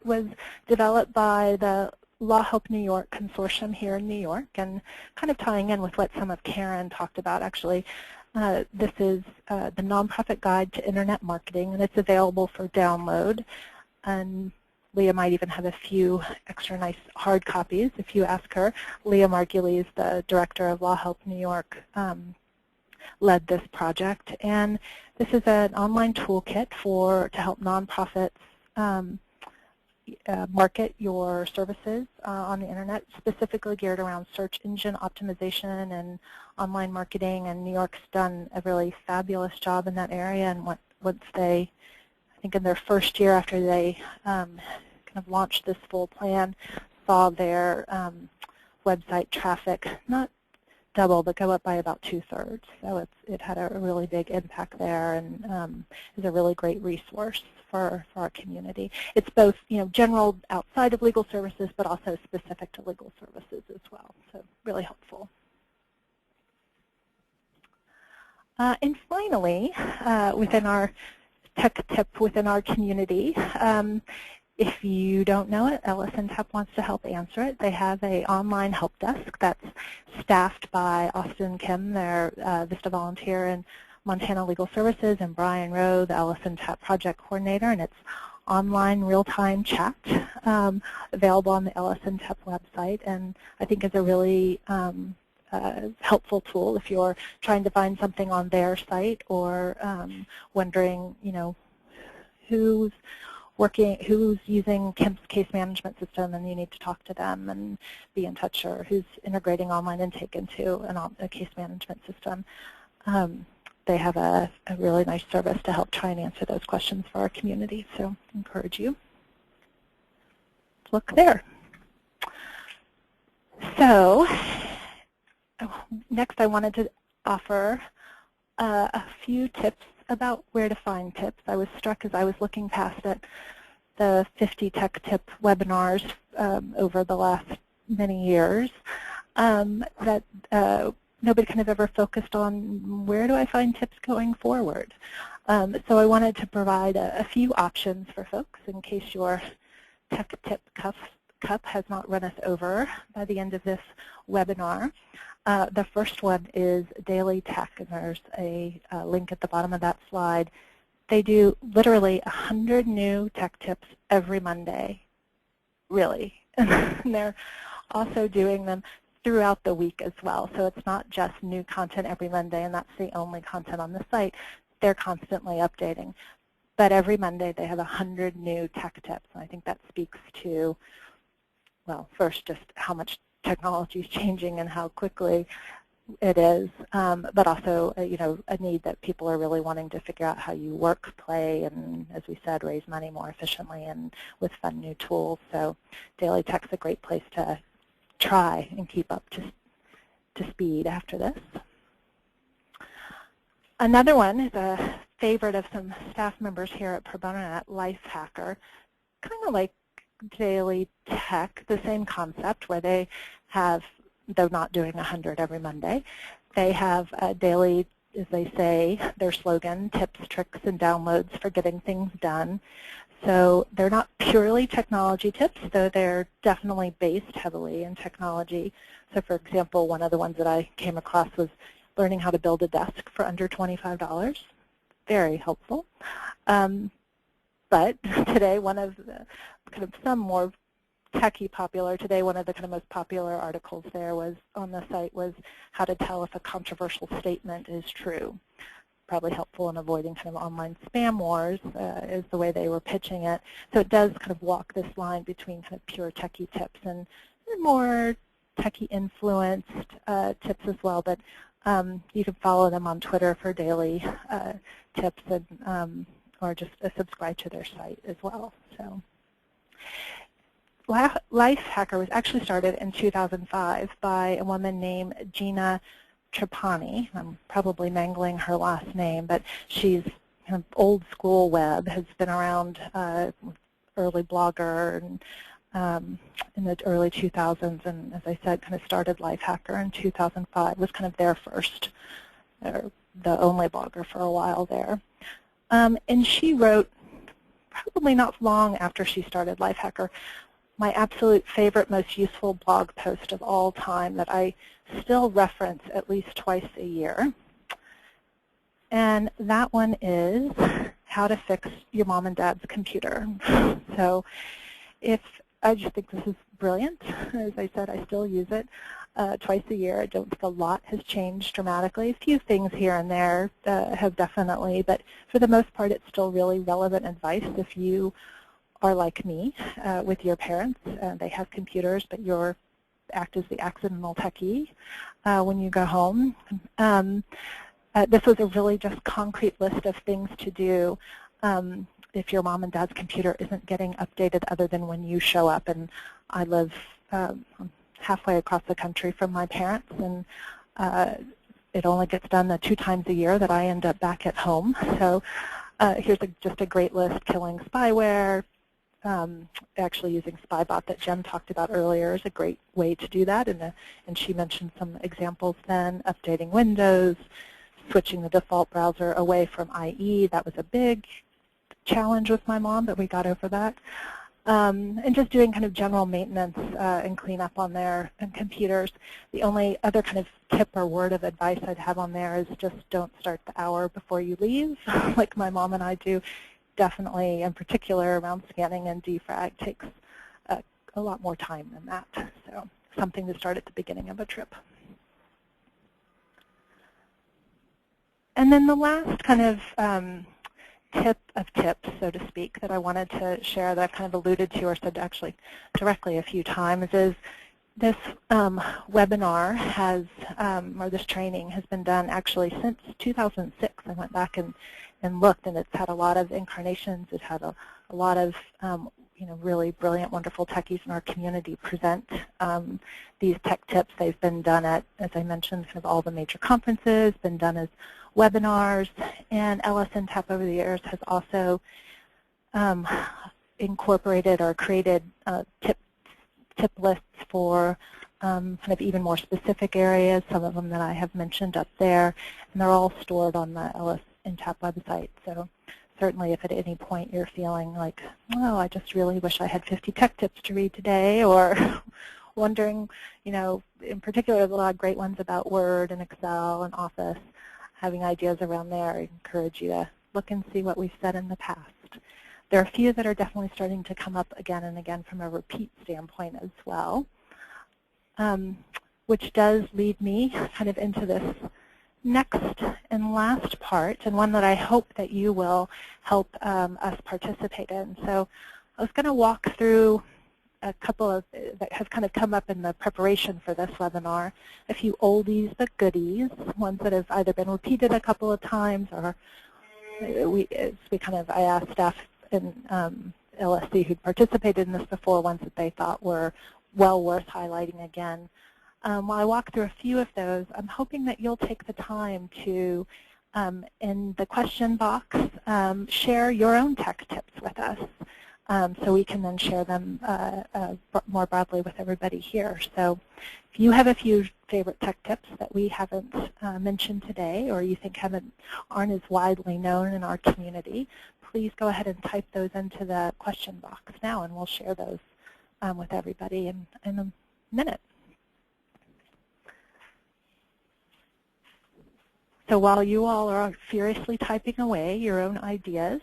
was developed by the Law Help New York Consortium here in New York, and kind of tying in with what some of Karen talked about actually. This is the Nonprofit Guide to Internet Marketing, and it's available for download. And Leah might even have a few extra nice hard copies if you ask her. Leah Margulies, the director of Law Help New York, led this project. And this is an online toolkit to help nonprofits market your services on the internet, specifically geared around search engine optimization and online marketing. And New York's done a really fabulous job in that area. And once they, I think in their first year after they kind of launched this full plan, saw their website traffic not double, but go up by about 2/3. So it had a really big impact there, and is a really great resource for our community. It's both general outside of legal services, but also specific to legal services as well. So really helpful. And finally, within our tech tip within our community, if you don't know it, Allison Tech wants to help answer it. They have an online help desk that's staffed by Austin Kim, their VISTA volunteer in Montana Legal Services, and Brian Rowe, the Allison Tech project coordinator, and it's online real-time chat available on the Allison Tech website, and I think is a really helpful tool if you're trying to find something on their site or wondering, who's who's using KIMP's case management system and you need to talk to them and be in touch, or who's integrating online intake into a case management system. They have a really nice service to help try and answer those questions for our community, so I encourage you to look there. So next I wanted to offer a few tips about where to find tips. I was struck as I was looking past at the 50 tech tip webinars over the last many years that nobody kind of ever focused on where do I find tips going forward. So I wanted to provide a few options for folks in case your tech tip cup has not run us over by the end of this webinar. The first one is Daily Tech, and there's a link at the bottom of that slide. They do literally 100 new tech tips every Monday, really. And they're also doing them throughout the week as well. So it's not just new content every Monday, and that's the only content on the site. They're constantly updating. But every Monday they have 100 new tech tips, and I think that speaks to, well, first just how much technology is changing and how quickly it is, but also a need that people are really wanting to figure out how you work, play, and as we said, raise money more efficiently and with fun new tools. So Daily Tech's a great place to try and keep up to speed after this. Another one is a favorite of some staff members here at Pro Bono Net, Lifehacker, kind of like Daily Tech, the same concept where they have, they're not doing 100 every Monday. They have daily, as they say, their slogan, tips, tricks, and downloads for getting things done. So they're not purely technology tips, though they're definitely based heavily in technology. So for example, one of the ones that I came across was learning how to build a desk for under $25. Very helpful. But today, one of the kind of some more techie popular, today one of the kind of most popular articles there was on the site was how to tell if a controversial statement is true. Probably helpful in avoiding kind of online spam wars is the way they were pitching it. So it does kind of walk this line between kind of pure techie tips and more techie influenced tips as well. But you can follow them on Twitter for daily tips and or just subscribe to their site as well. So Lifehacker was actually started in 2005 by a woman named Gina Trapani. I'm probably mangling her last name, but she's kind of old school web, has been around early blogger and in the early 2000s, and as I said, kind of started Lifehacker in 2005, was kind of their first, or the only blogger for a while there. And she wrote, probably not long after she started Lifehacker, my absolute favorite, most useful blog post of all time that I still reference at least twice a year. And that one is how to fix your mom and dad's computer. So I just think this is brilliant. As I said, I still use it twice a year. I don't think a lot has changed dramatically. A few things here and there have definitely, but for the most part, it's still really relevant advice if you are like me with your parents. They have computers, but you act as the accidental techie when you go home. This was a really just concrete list of things to do if your mom and dad's computer isn't getting updated other than when you show up. And I live halfway across the country from my parents, and it only gets done the 2 times a year that I end up back at home. So here's just a great list: killing spyware. Actually using Spybot that Jen talked about earlier is a great way to do that, and she mentioned some examples then. Updating Windows, switching the default browser away from IE. That was a big challenge with my mom, but we got over that. And just doing kind of general maintenance and cleanup on their computers. The only other kind of tip or word of advice I'd have on there is just don't start the hour before you leave, like my mom and I do. Definitely, in particular, around scanning and defrag takes a lot more time than that. So something to start at the beginning of a trip. And then the last kind of tip of tips, so to speak, that I wanted to share that I've kind of alluded to or said actually directly a few times is this webinar has, or this training has been done actually since 2006. I went back and looked, and it's had a lot of incarnations. It's had a lot of really brilliant, wonderful techies in our community present these tech tips. They've been done at, as I mentioned, kind of all the major conferences, been done as webinars, and LSNTAP over the years has also incorporated or created tip lists for kind of even more specific areas, some of them that I have mentioned up there, and they're all stored on the LSNTAP website. So certainly if at any point you're feeling like, oh, I just really wish I had 50 tech tips to read today, or wondering, in particular, there's a lot of great ones about Word and Excel and Office, having ideas around there, I encourage you to look and see what we've said in the past. There are a few that are definitely starting to come up again and again from a repeat standpoint as well, which does lead me kind of into this next and last part, and one that I hope that you will help us participate in. So I was going to walk through a couple of that have kind of come up in the preparation for this webinar, a few oldies but goodies, ones that have either been repeated a couple of times, or I asked staff in LSC who'd participated in this before, ones that they thought were well worth highlighting again. While I walk through a few of those, I'm hoping that you'll take the time to, in the question box, share your own tech tips with us, so we can then share them more broadly with everybody here. So if you have a few favorite tech tips that we haven't mentioned today, or you think aren't as widely known in our community, please go ahead and type those into the question box now, and we'll share those with everybody in a minute. So while you all are furiously typing away your own ideas,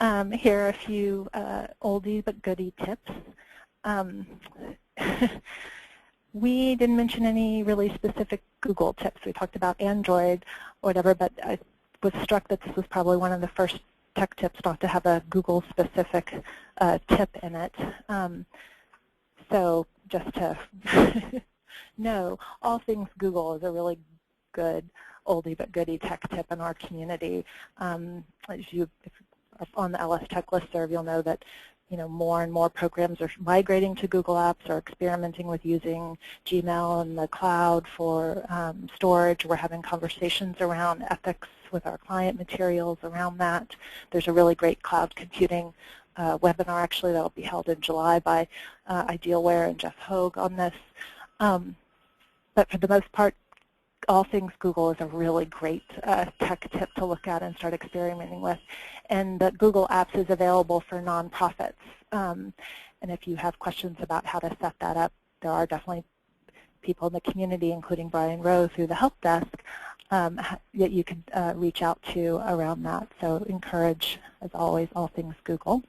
here are a few oldie but goodie tips. We didn't mention any really specific Google tips. We talked about Android or whatever, but I was struck that this was probably one of the first tech tips not to have a Google-specific tip in it. So just to know, all things Google is a really good oldie but goodie tech tip in our community. If you're on the LS Tech listserv, you'll know that more and more programs are migrating to Google Apps or experimenting with using Gmail and the cloud for storage. We're having conversations around ethics with our client materials around that. There's a really great cloud computing webinar actually that will be held in July by Idealware and Jeff Hogue on this. But for the most part, all things Google is a really great tech tip to look at and start experimenting with. And the Google Apps is available for nonprofits. And if you have questions about how to set that up, there are definitely people in the community, including Brian Rowe through the help desk, that you can reach out to around that. So encourage, as always, all things Google.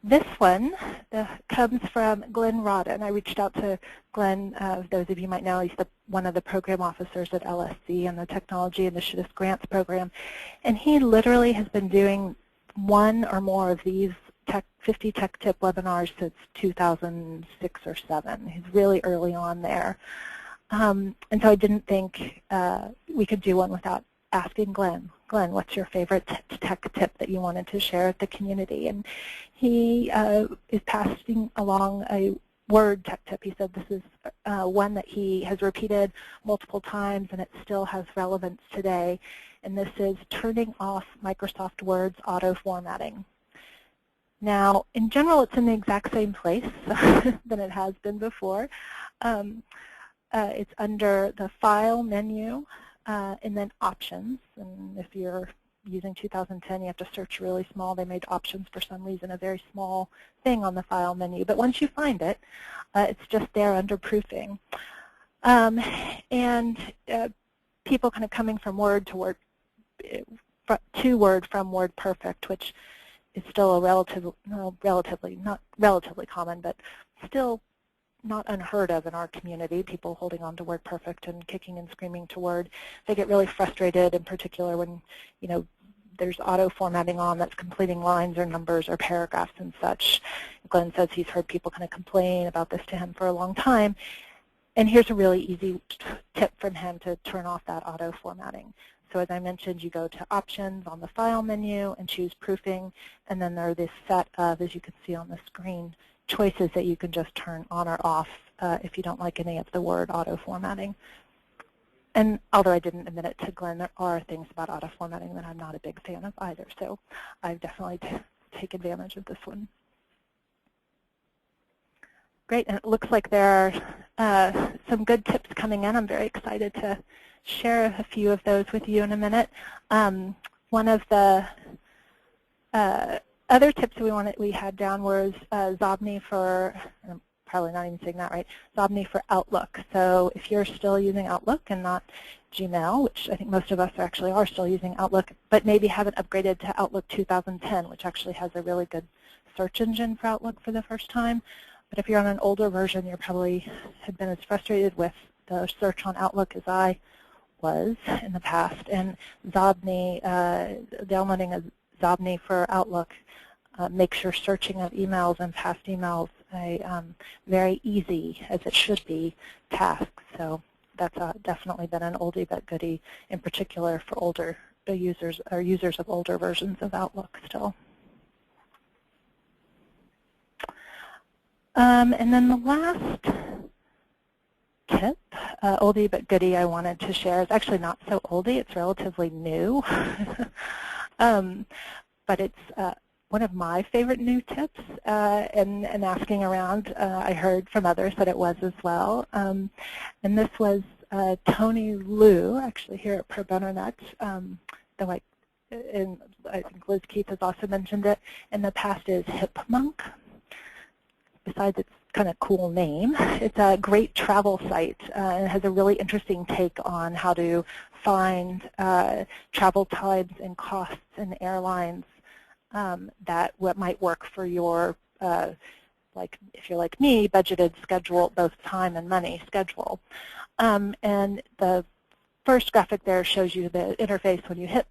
This one comes from Glenn Rodden. I reached out to Glenn, those of you might know, he's one of the program officers at LSC and the Technology Initiatives Grants Program. And he literally has been doing one or more of these 50 tech tip webinars since 2006 or 7. He's really early on there. And so I didn't think we could do one without asking Glenn, what's your favorite tech tip that you wanted to share with the community? And he is passing along a Word tech tip. He said this is one that he has repeated multiple times and it still has relevance today. And this is turning off Microsoft Word's auto-formatting. Now, in general, it's in the exact same place than it has been before. It's under the File menu, and then Options. And if you're using 2010, you have to search really small. They made Options for some reason a very small thing on the File menu. But once you find it, it's just there under Proofing. And people kind of coming from Word to Word, from Word Perfect, which is still a not relatively common, but still not unheard of in our community, people holding on to WordPerfect and kicking and screaming to Word. They get really frustrated, in particular when, you know, there's auto formatting on that's completing lines or numbers or paragraphs and such. Glenn says he's heard people kind of complain about this to him for a long time. And here's a really easy tip from him to turn off that auto formatting. So as I mentioned, you go to Options on the File menu and choose Proofing, and then there are this set of, as you can see on the screen, choices that you can just turn on or off if you don't like any of the Word auto formatting. And although I didn't admit it to Glenn, there are things about auto formatting that I'm not a big fan of either, so I definitely take advantage of this one. Great, and it looks like there are some good tips coming in. I'm very excited to share a few of those with you in a minute. One of the other tips we had down was Zobni for, I'm probably not even saying that right, Zobni for Outlook. So if you're still using Outlook and not Gmail, which I think most of us actually are still using Outlook, but maybe haven't upgraded to Outlook 2010, which actually has a really good search engine for Outlook for the first time. But if you're on an older version, you probably have been as frustrated with the search on Outlook as I was in the past. And Zobni, downloading a Zobni for Outlook makes your searching of emails and past emails a very easy, as it should be, task. So that's definitely been an oldie but goodie, in particular for older users or users of older versions of Outlook still. And then the last tip, oldie but goodie, I wanted to share is actually not so oldie. It's relatively new, but it's one of my favorite new tips. And asking around, I heard from others that it was as well. And this was Tony Liu, actually here at Pro Bono Net, though I think Liz Keith has also mentioned it in the past, is HipMonk. Besides its kind of cool name, it's a great travel site and it has a really interesting take on how to find travel times and costs in airlines that might work for your, like if you're like me, budgeted schedule, both time and money schedule. And the first graphic there shows you the interface when you hit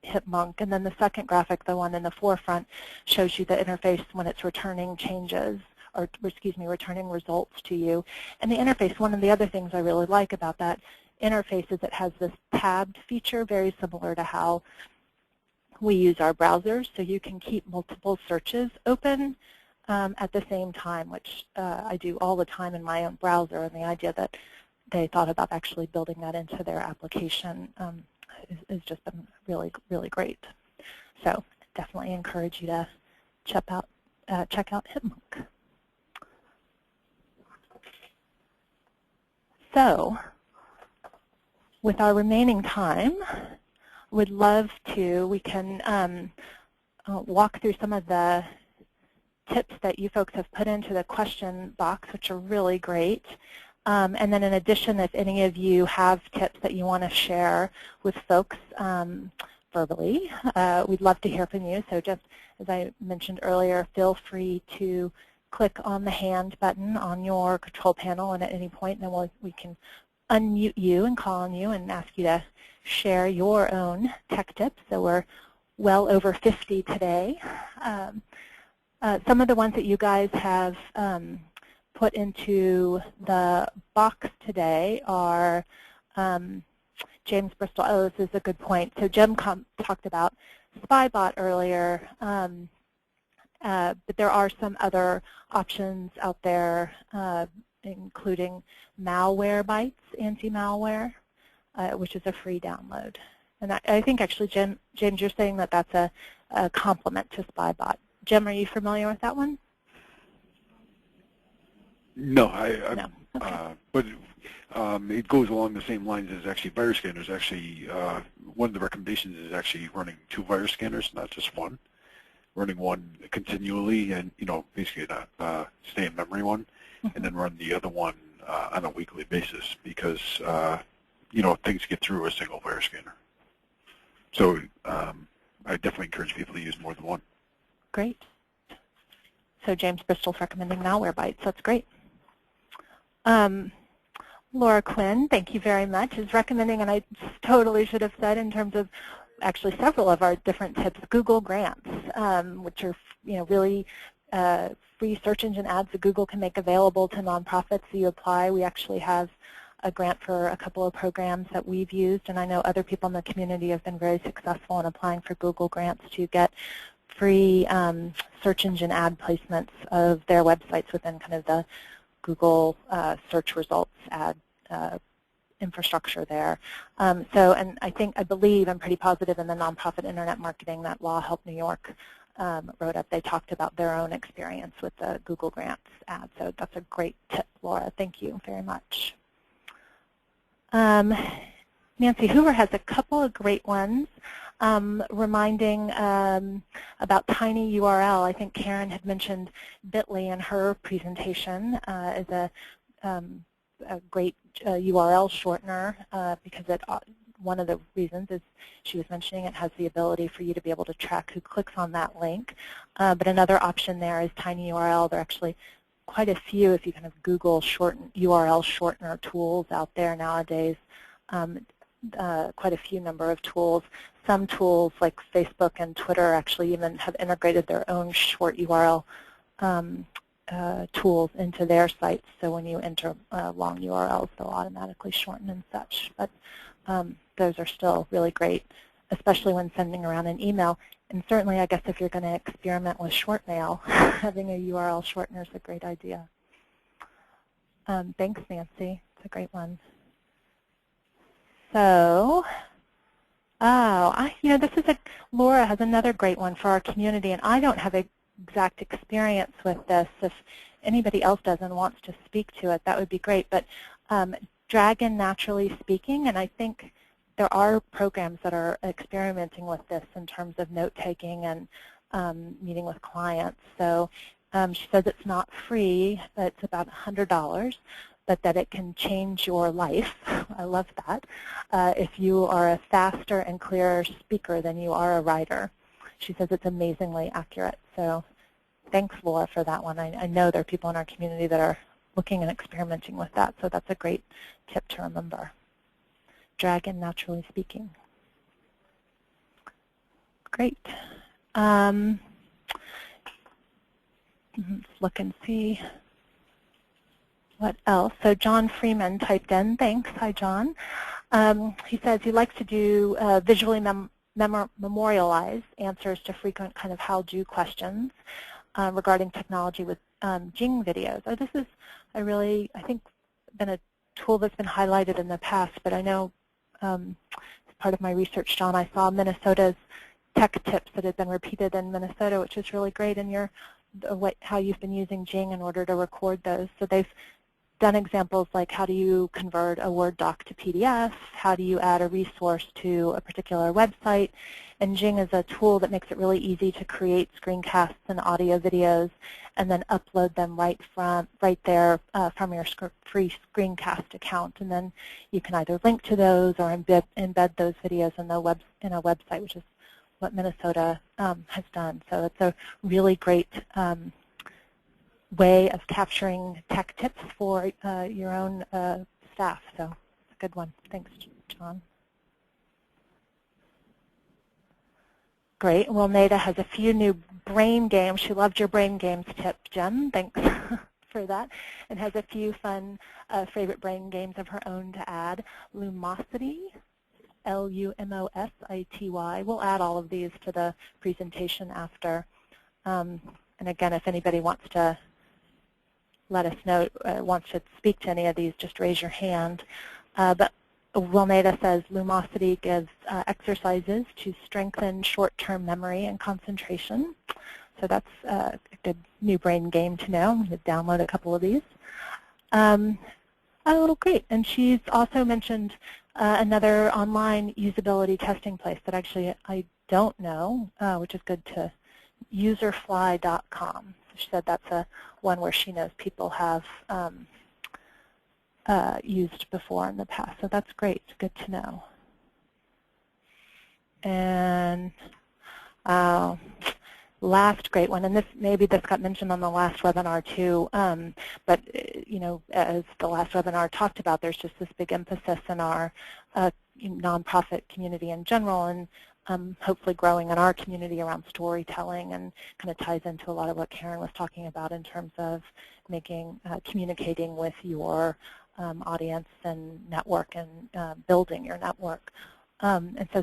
HipMonk, and then the second graphic, the one in the forefront, shows you the interface when it's returning changes, or excuse me, returning results to you. And the interface, one of the other things I really like about that interface is it has this tabbed feature, very similar to how we use our browsers, so you can keep multiple searches open at the same time, which I do all the time in my own browser, and the idea that they thought about actually building that into their application has just been really, really great. So definitely encourage you to check out HipMonk. So with our remaining time, would love to, we can walk through some of the tips that you folks have put into the question box, which are really great. And then in addition, if any of you have tips that you want to share with folks verbally, we'd love to hear from you. So just as I mentioned earlier, feel free to click on the hand button on your control panel, and at any point, then we can unmute you and call on you and ask you to share your own tech tips. So we're well over 50 today. Some of the ones that you guys have put into the box today are James Bristol. Oh, this is a good point. So Jim talked about SpyBot earlier, but there are some other options out there, including Malwarebytes, anti-malware, which is a free download. And I think actually, James, you're saying that that's a complement to SpyBot. Jim, are you familiar with that one? No, No. Okay. But it goes along the same lines as actually virus scanners. Actually, one of the recommendations is actually running 2 virus scanners, not just one. Running one continually, and basically not stay in memory one, and then run the other one on a weekly basis, because things get through a single virus scanner. So I definitely encourage people to use more than one. Great. So James Bristol's recommending Malwarebytes. That's great. Laura Quinn, thank you very much, is recommending, and I totally should have said in terms of actually several of our different tips, Google Grants, which are really free search engine ads that Google can make available to nonprofits. So you apply. We actually have a grant for a couple of programs that we've used, and I know other people in the community have been very successful in applying for Google Grants to get free search engine ad placements of their websites within kind of the Google search results ad infrastructure there. And I believe, I'm pretty positive in the nonprofit internet marketing that Law Help New York wrote up, they talked about their own experience with the Google Grants ad. So that's a great tip, Laura. Thank you very much. Nancy Hoover has a couple of great ones. Reminding about tiny URL. I think Karen had mentioned Bitly in her presentation as a great URL shortener because one of the reasons is she was mentioning it has the ability for you to be able to track who clicks on that link. But another option there is tiny URL. There are actually quite a few if you kind of Google URL shortener tools out there nowadays. Quite a few number of tools. Some tools like Facebook and Twitter actually even have integrated their own short URL tools into their sites. So when you enter long URLs, they'll automatically shorten and such. But those are still really great, especially when sending around an email. And certainly, I guess, if you're going to experiment with Shortmail, having a URL shortener is a great idea. Thanks, Nancy. It's a great one. So, this is Laura has another great one for our community, and I don't have exact experience with this. If anybody else does and wants to speak to it, that would be great. But Dragon Naturally Speaking, and I think there are programs that are experimenting with this in terms of note-taking and meeting with clients. So she says it's not free, but it's about $100. But that it can change your life. I love that. If you are a faster and clearer speaker than you are a writer. She says it's amazingly accurate. So thanks, Laura, for that one. I know there are people in our community that are looking and experimenting with that, so that's a great tip to remember. Dragon Naturally Speaking. Great. Let's look and see. What else? So John Freeman typed in, thanks, hi John. He says he likes to do visually memorialize answers to frequent kind of how-do questions regarding technology with Jing videos. This is I think, been a tool that's been highlighted in the past, but I know as part of my research, John, I saw Minnesota's tech tips that had been repeated in Minnesota, which is really great, and how you've been using Jing in order to record those. So they've done examples like how do you convert a Word doc to PDF, how do you add a resource to a particular website, and Jing is a tool that makes it really easy to create screencasts and audio videos and then upload them right there from your free screencast account, and then you can either link to those or embed those videos in a website, which is what Minnesota has done. So it's a really great way of capturing tech tips for your own staff. So it's a good one. Thanks, John. Great. Well, Nada has a few new brain games. She loved your brain games tip, Jen. Thanks for that. And has a few fun favorite brain games of her own to add. Lumosity, L-U-M-O-S-I-T-Y. We'll add all of these to the presentation after. And again, if anybody wants to let us know, wants to speak to any of these, just raise your hand. But Wilneda says Lumosity gives exercises to strengthen short-term memory and concentration. So that's a good new brain game to know. I'm going to download a couple of these. Oh, great. And she's also mentioned another online usability testing place that actually I don't know, which is good to userfly.com. She said that's one where she knows people have used before in the past. So that's great. Good to know. And last great one, and maybe this got mentioned on the last webinar too, but as the last webinar talked about, there's just this big emphasis in our nonprofit community in general, and hopefully growing in our community around storytelling, and kind of ties into a lot of what Karen was talking about in terms of communicating with your audience and network, and building your network. And so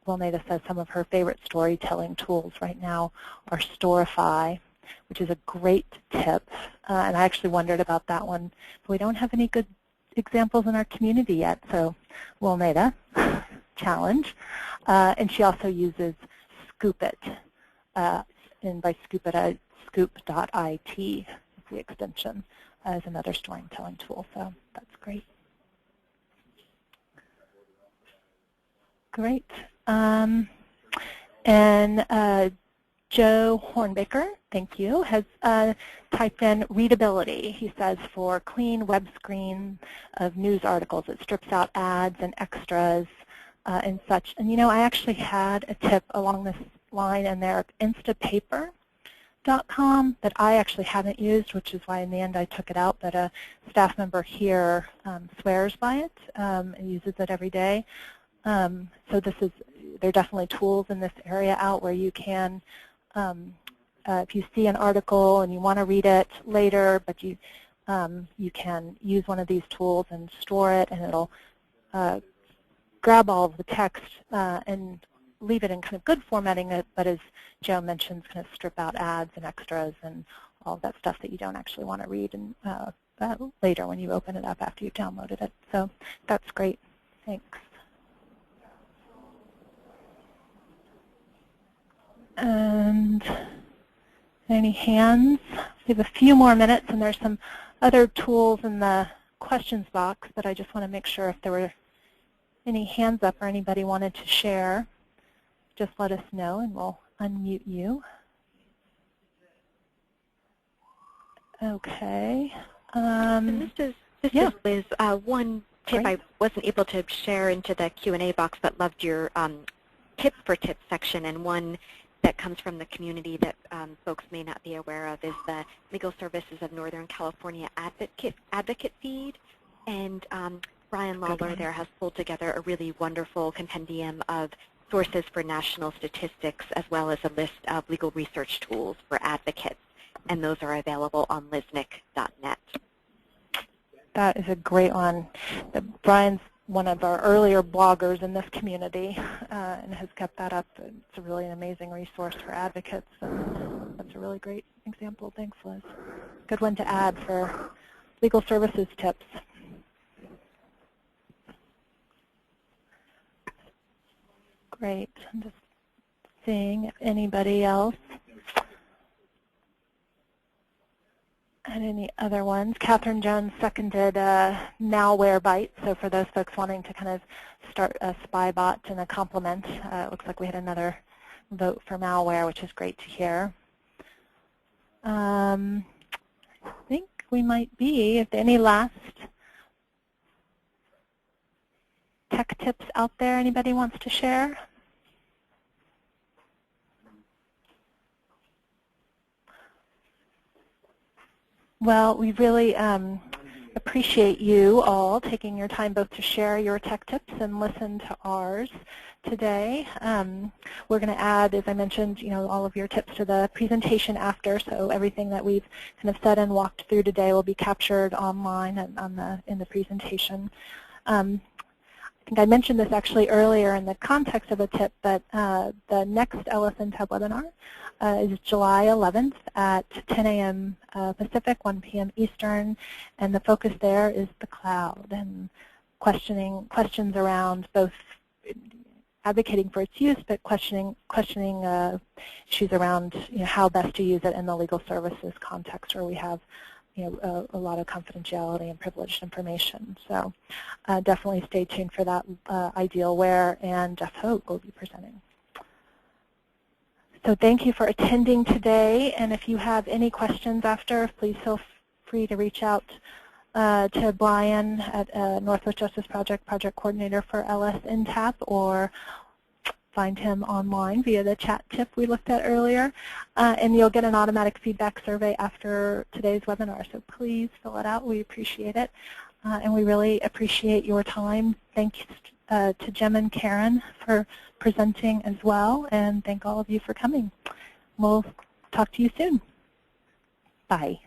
Wilneda says some of her favorite storytelling tools right now are Storify, which is a great tip. And I actually wondered about that one, but we don't have any good examples in our community yet. So Wilneda, challenge. And she also uses Scoopit. And by Scoopit, scoop.it is the extension, as another storytelling tool. So that's great. Great. And Joe Hornbaker, thank you, has typed in readability, he says, for clean web screen of news articles. It strips out ads and extras and such. And I actually had a tip along this line in there, instapaper.com, that I actually haven't used, which is why in the end I took it out, but a staff member here swears by it and uses it every day. So there are definitely tools in this area out where you can, if you see an article and you want to read it later, but you can use one of these tools and store it, and it'll grab all of the text and leave it in kind of good formatting, but as Joe mentions, kind of strip out ads and extras and all of that stuff that you don't actually want to read and later when you open it up after you've downloaded it. So that's great. Thanks. And any hands? We have a few more minutes, and there's some other tools in the questions box, but I just want to make sure if there were any hands up or anybody wanted to share, just let us know and we'll unmute you. Okay. This is Liz. One tip I wasn't able to share into the Q&A box, but loved your tips for tips section, and one that comes from the community that folks may not be aware of is the Legal Services of Northern California Advocate feed. And Brian Lawler there has pulled together a really wonderful compendium of sources for national statistics, as well as a list of legal research tools for advocates. And those are available on lisnic.net. That is a great one. Brian's one of our earlier bloggers in this community and has kept that up. It's really an amazing resource for advocates. And that's a really great example. Thanks, Liz. Good one to add for legal services tips. Great. I'm just seeing if anybody else had any other ones. Catherine Jones seconded Malwarebytes. So for those folks wanting to kind of start a spy bot and a complement, it looks like we had another vote for malware, which is great to hear. I think we might be, if any last tech tips out there anybody wants to share? Well, we really appreciate you all taking your time both to share your tech tips and listen to ours today. We're going to add, as I mentioned, all of your tips to the presentation after, so everything that we've kind of said and walked through today will be captured online and in the presentation. I think I mentioned this actually earlier in the context of a tip, but the next LSNTAB webinar is July 11th at 10 a.m. Pacific, 1 p.m. Eastern, and the focus there is the cloud and questions around both advocating for its use, but questioning issues around how best to use it in the legal services context, where we have a lot of confidentiality and privileged information. So definitely stay tuned for that. Ideal Ware and Jeff Hogue will be presenting. So thank you for attending today, and if you have any questions after, please feel free to reach out to Brian at Northwest Justice Project Coordinator for LSNTAB, or find him online via the chat tip we looked at earlier. And you'll get an automatic feedback survey after today's webinar. So please fill it out. We appreciate it. And we really appreciate your time. Thanks to Jim and Karen for presenting as well. And thank all of you for coming. We'll talk to you soon. Bye.